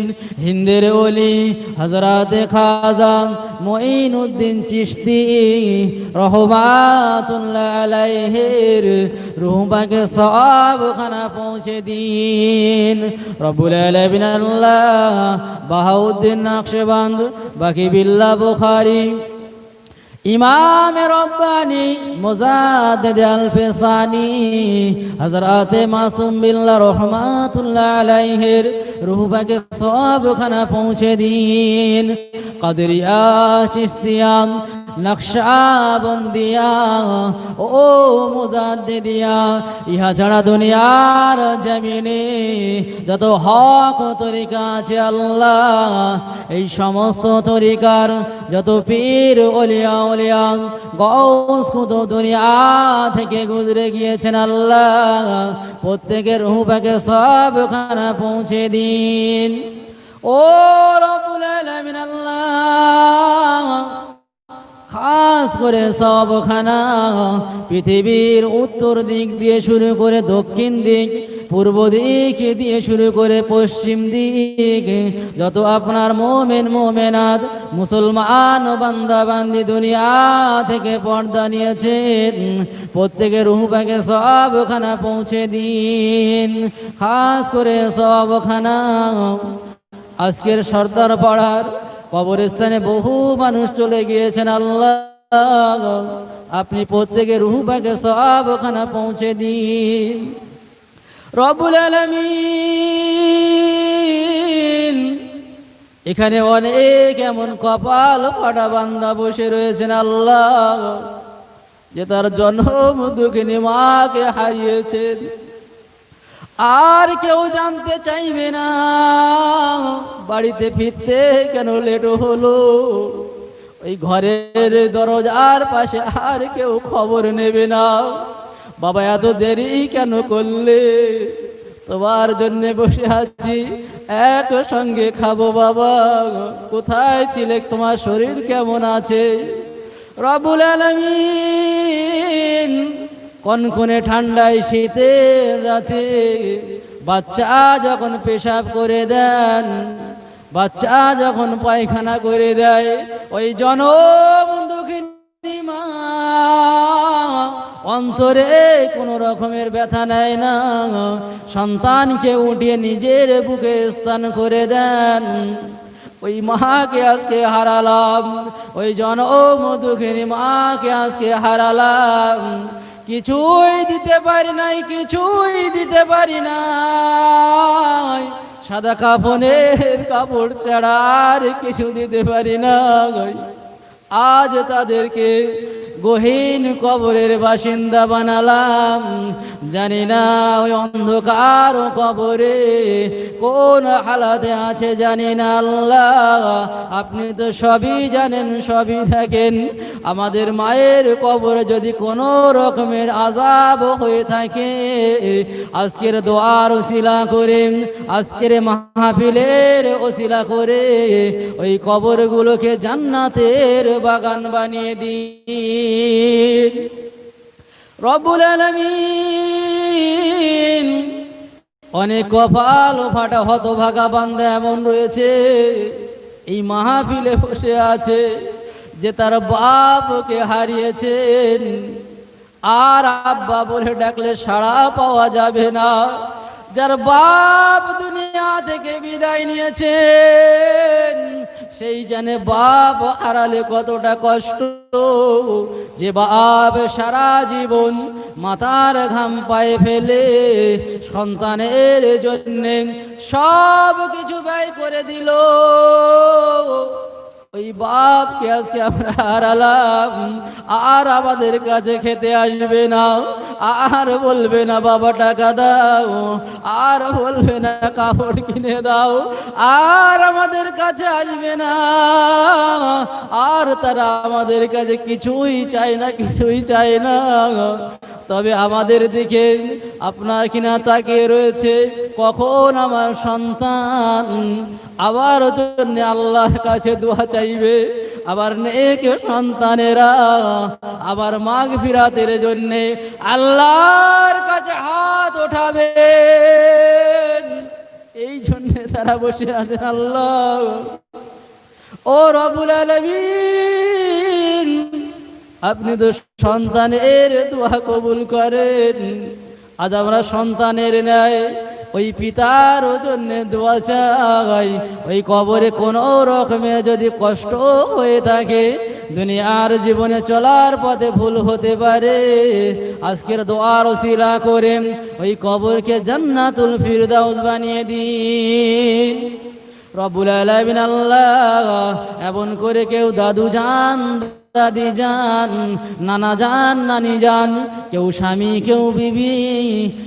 [SPEAKER 1] হিন্দের ওলি হযরত খাজা মুঈনুদ্দিন চিশতি রহমাতুল্লাহ আলাইহির রূহ পাকে সওয়াব খানা পৌঁছে দিন রব্বুল আলামিন আল্লাহ বাহাউদ্দিন নকশবন্দ বাকি বিল্লাহ বুখারী इमाम रब्बानी मुजाद्दिद अल-फिसानी हज़रत मासूम बिल्लाह रहमतुल्लाह अलैहिर रूह पाके सवाब खाना पहुँचे दीन कदरिया चिश्तिया নকশা বন্দিয়া ও মুজাদ্দিদিয়া, ইহা ছাড়া দুনিয়ার জমিনে যত হক তরিকা আছে আল্লাহ, এই সমস্ত তরিকার যত পীর ওলিয়া ওলিয়া গৌস কুতুব দুনিয়া থেকে গুজরে গিয়েছেন আল্লাহ, প্রত্যেকের রূহকে সবখানা পৌঁছে দিন। ও রব্বুল আলামিন আল্লাহ, খাস করে সবখানা পৃথিবীর উত্তর দিক দিয়ে শুরু করে দক্ষিণ দিক, পূর্ব দিক দিয়ে শুরু করে পশ্চিম দিক, যত আপনার মোমেন মোমেনাত মুসলমান বান্দা বান্দি দুনিয়া থেকে পর্দা নিয়েছেন, প্রত্যেকের রূহ পাকে সবখানা পৌঁছে দিন। খাস করে সবখানা আজকের সর্দার পাড়ার কবরস্থানে বহু মানুষ চলে গিয়েছেন আল্লাহ, আপনি প্রত্যেকের রূহ পাকে সবখানা পৌঁছে দিন। রব্বুল আলামিন, এখানে অনেক এমন কপাল ফাটা বান্দা বসে রয়েছেন আল্লাহ, যে তার জন্ম দুঃখিনী মাকে হারিয়েছেন, আর কেউ জানতে চাইবে না বাড়িতে ফিরতে কেন লেট হলো, ওই ঘরের দরজার পাশে আর কেউ খবর নেবে না, বাবা এত দেরি কেন করলে, তোমার জন্য বসে আছি, একসঙ্গে খাবো বাবা, কোথায় ছিলে, তোমার শরীর কেমন আছে। রব্বুল আলামিন, কনকনে ঠান্ডায় শীতের রাতে বাচ্চা যখন পেশাব করে দেন, বাচ্চা যখন পায়খানা করে দেয়, ওই জনম দুঃখিনী মা অন্তরে কোনো রকমের ব্যথা নেয় না, সন্তানকে উঠিয়ে নিজের বুকে স্থান করে দেন। ওই মাকে আজকে হারালাম, ওই জনম দুঃখিনী মাকে আজকে হারালাম, কিছুই দিতে পারি নাই, কিছুই দিতে পারি নাই, সাদা কাফনের কাপড় ছাড়া আর কিছু দিতে পারি না। আজ তাদেরকে গহীন কবরের বাসিন্দা বানালাম, জানি না ওই অন্ধকার কবরে কোন হালাতে আছে জানি না আল্লাহ, আপনি তো সবই জানেন, সবই থাকেন। আমাদের মায়ের কবরে যদি কোনো রকমের আযাব হয়ে থাকে, আজকের দোয়ার ওসিলা করে, আজকের মাহফিলের ওসিলা করে ওই কবরগুলোকে জান্নাতের বাগান বানিয়ে দিন। রব্বুল আলামিন, অনেক কপাল ফাটা হতভাগা বান্দা এমন রয়েছে এই মাহফিলে বসে আছে, যে তার বাপকে হারিয়েছেন, আর আব্বা বলে ডাকলে সাড়া পাওয়া যাবে না, যার বাপ দুনিয়া থেকে বিদায় নিয়েছেন, সেই জানে বাপ হারালে কতটা কষ্ট, যে বাপ সারা জীবন মাথার ঘাম পায়ে ফেলে সন্তানের জন্য সব কিছু ব্যয় করে দিল, ওই বাপকে আজকে আমরা হারালাম, আর আমাদের কাছে খেতে আসবে না, আর বলবে না বাবা টাকা দাও, আর বলবে না কাপড় কিনে দাও, আর আমাদের কাছে আসবে না, আর তারা আমাদের কাছে কিছুই চায় না, কিছুই চায় না। তবে আমাদের দিকে আপনার কিনা তাকিয়ে রয়েছে, কখন আমার সন্তান আবার জন্য আল্লাহর কাছে দোয়া চাইবে, আবার নেক সন্তানেরা আবার মাগফিরাতের জন্য আল্লাহর কাছে হাত ওঠাবে, এই জন্য তারা বসে আছেন। আল্লাহ ও রব্বুল আলামিন, আপনি তো সন্তানের দোয়া কবুল করেন, আজ আমরা সন্তানের ন্যায় ওই পিতার জন্য দোয়া চাই, ওই কবরে কোনো রকমে যদি কষ্ট হয়ে থাকে, দুনিয়ার জীবনে চলার পথে ভুল হতে পারে, আজকের দোয়ার ওসিলা করে ওই কবরকে জান্নাতুল ফিরদাউস বানিয়ে দিন। রব্বুল আলামিন আল্লাহ, এমন করে কেউ দাদু যান, দাদি যান, নানা যান, নানি যান, কেউ স্বামী, কেউ বিবি,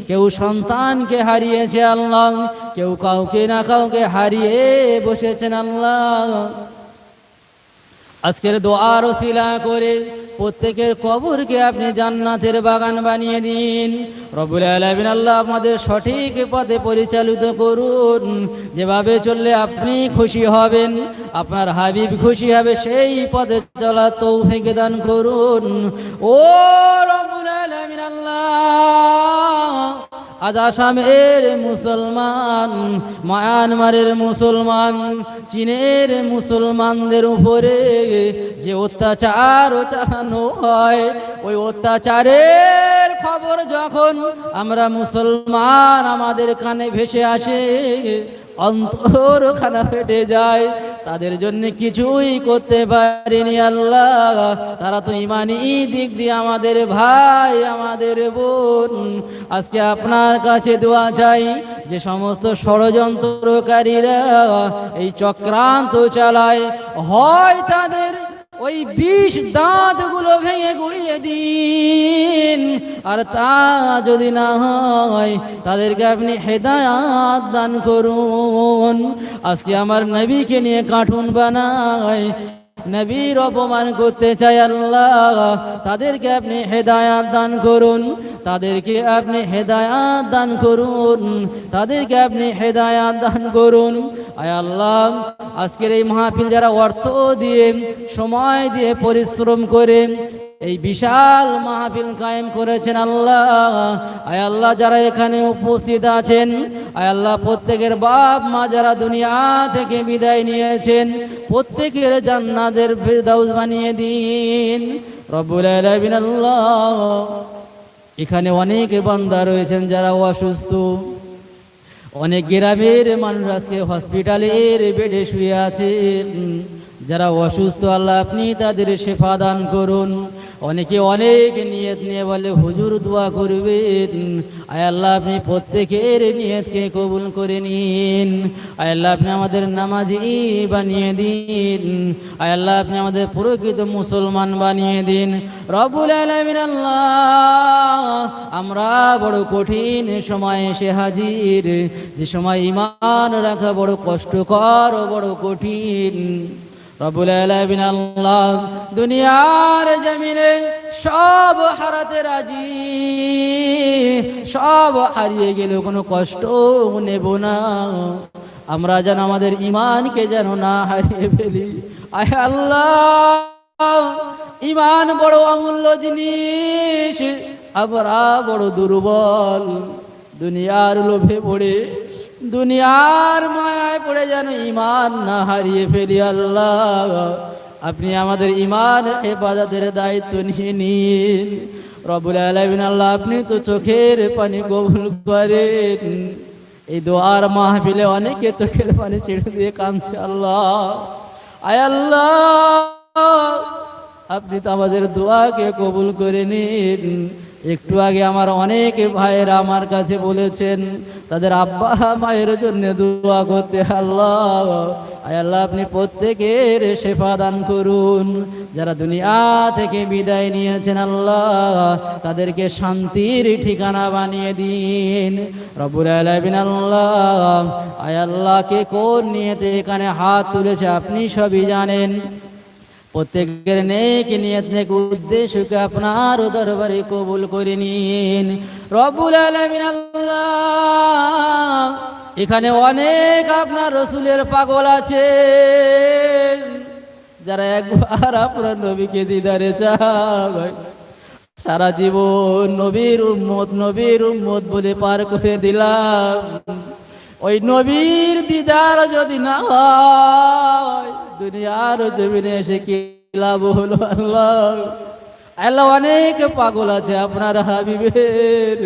[SPEAKER 1] কেউ সন্তানকে হারিয়েছে আল্লাহ, কেউ কাউকে না কাউকে হারিয়ে বসেছেন আল্লাহ। আজকের দোয়ার ওসিলা করে প্রত্যেকের কবরকে আপনি জান্নাতের বাগান বানিয়ে দিন। রব্বুল আলামিন আল্লাহ, আমাদের সঠিক পথে পরিচালিত করুন, যেভাবে চললে আপনি খুশি হবেন, আপনার হাবিব খুশি হবে, সেই পথে চলার তৌফিক দান করুন। ও রব্বুল আলামিন আল্লাহ, আজ আসামের মুসলমান, মায়ানমারের মুসলমান, চীনের মুসলমানদের উপরে যে অত্যাচার চালানো হয়, ওই অত্যাচারের খবর যখন আমরা মুসলমান আমাদের কানে ভেসে আসে, অন্তর খানা ফেটে যায়। তাদের জন্য কিছুই করতে পারিনি আল্লাহ, তারা তো ইমানি দিক দিয়ে আমাদের ভাই, আমাদের বোন। আজকে আপনার কাছে দোয়া চাই, যে সমস্ত ষড়যন্ত্রকারীরা এই চক্রান্ত চালায়, হয় তাদের ওই 20 দাঁতগুলো ভেঙে গুড়িয়ে দিন, আর তা যদি না হয় তাদেরকে আপনি হেদায়াত দান করুন। আজকে আমার নবীকে নিয়ে কার্টুন বানায়, নবীর অপমান করতে চাই আল্লাহ, তাদেরকে আপনি হেদায়াত দান করুন, তাদেরকে আপনি হেদায়াত দান করুন, তাদেরকে আপনি হেদায়াত দান করুন। আয় আল্লাহ, আজকের এই মাহফিল যারা অর্থ দিয়ে, সময় দিয়ে, পরিশ্রম করে এই বিশাল মাহফিল কায়েম করেছেন আল্লাহ, আয় আল্লাহ, যারা এখানে উপস্থিত আছেন, আয় আল্লাহ, প্রত্যেকের বাপ মা যারা দুনিয়া থেকে বিদায় নিয়েছেন, প্রত্যেকের জান্নাতের ফিরদাউস বানিয়ে দিন। রব্বুল আলামিন আল্লাহ, এখানে অনেক বান্দা রয়েছেন যারা অসুস্থ, অনেক গ্রামের মানুষ আজকে হসপিটালের বেডে শুয়ে আছেন, যারা অসুস্থ আল্লাহ আপনি তাদের শেফা দান করুন। অনেকে অনেক নিয়ত নিয়ে বলে হুজুর দোয়া করবেন, আয় আল্লাহ আপনি প্রত্যেকের নিয়তকে কবুল করে নিন। আয় আল্লাহ আপনি আমাদের নামাজি বানিয়ে দিন, আয় আল্লাহ আপনি আমাদের প্রকৃত মুসলমান বানিয়ে দিন। রব্বুল আলামিন আল্লাহ, আমরা বড় কঠিন সময় এসে হাজির, যে সময় ঈমান রাখা বড় কষ্টকর, বড় কঠিন। রব্বুল আলামিন আল্লাহ, দুনিয়ার জমিনে সব হারাতে রাজি, সব হারিয়ে গেলেও কোনো কষ্ট নেব না, আমরা যেন আমাদের ঈমানকে যেন না হারিয়ে ফেলি। আয় আল্লাহ, ঈমান বড় অমূল্য জিনিস, আমরা বড় দুর্বল, দুনিয়ার লোভে পড়ে, দুনিয়ার মায়ায় পড়ে যেন ঈমান না হারিয়ে ফেলি। আল্লাহ আপনি আমাদের ঈমান হেফাজতের দায়িত্ব নিয়ে নিন। রব্বুল আলামিন আল্লাহ, আপনি তো চোখের পানি কবুল করেন। এই দোয়ার মাহফিলে অনেকে চোখের পানি ছেড়ে দিয়ে কাঁদছে আল্লাহ। আয় আল্লাহ, আপনি তো আমাদের দোয়াকে কবুল করে নিন। একটু আগে আমার অনেক ভাইয়েরা আমার কাছে বলেছেন তাদের আব্বা মায়ের জন্য দোয়া করতে। আল্লাহ, আয় আল্লাহ, আপনি প্রত্যেকের শেফা দান করুন। যারা দুনিয়া থেকে বিদায় নিয়েছেন আল্লাহ, তাদেরকে শান্তির ঠিকানা বানিয়ে দিন। রব্বুল আলামিন আল্লাহ, আয় আল্লাহ, কে কোন নিয়তে এখানে হাত তুলেছে আপনি সবই জানেন। প্রত্যেকের নেক নিয়ত, নেক উদ্দেশ্যকে আপনার দরবারে কবুল করে নিন। রব্বুল আলামিন আল্লাহ, এখানে অনেক আপনার রসুলের পাগল আছে, যারা একবার আপনার নবীকে দিদারে চায়, সারা জীবন নবীর উম্মত, নবীর উম্মত বলে পার করে দিলাম। ওই নবীর দিদার যদি না হয়, দুনিয়ার জমিনে এসে কি লাভ হলো? আল্লাহ আল্লাহ, অনেক পাগল আছে আপনার হাবিবের।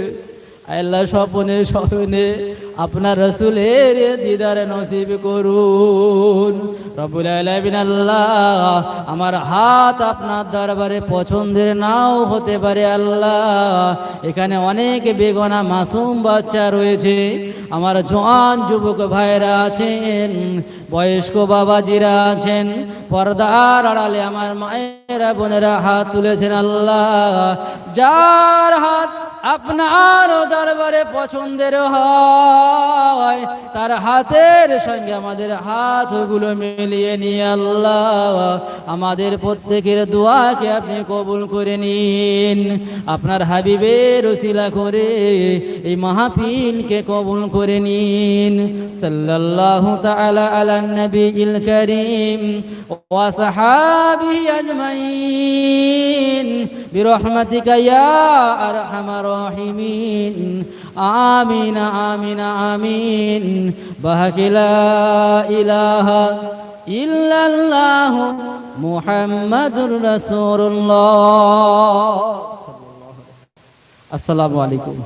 [SPEAKER 1] আল্লাহ স্বপ্নে স্বপ্নে আপনার রসুলের দিদার নসিব করুন রব্বুল আলামিন। আল্লাহ আমার হাত আপনার দরবারে পছন্দের নাও হতে পারে আল্লাহ, এখানে অনেক বেগনা মাসুম বাচ্চা রয়েছে, আমার জওয়ান যুবক ভাইরা আছেন, বয়স্ক বাবাজিরা আছেন, পর্দার আড়ালে আমার মায়েরা বোনেরা হাত তুলেছেন আল্লাহ, যার হাত আপনার দরবারে পছন্দের হয় তার হাতের সঙ্গে আমাদের হাতগুলো মিলিয়ে নিয়ে আল্লাহ আমাদের প্রত্যেকের দোয়াকে আপনি কবুল করে নিন। আপনার হাবিবের উসিলা করে এই মাহফিলকে কবুল করে নিন। সাল্লাল্লাহু তাআলা আলা নবিয়িল কারীম ওয়া সাহাবিহি আজমাইন বিরহমাতিকা ইয়া আরহামার রাহিমিন। আমিন আমিন আমিন। বাহাকি লা ইলাহা ইল্লাল্লাহ মুহাম্মাদুর রাসূলুল্লাহ। আসসালামু আলাইকুম।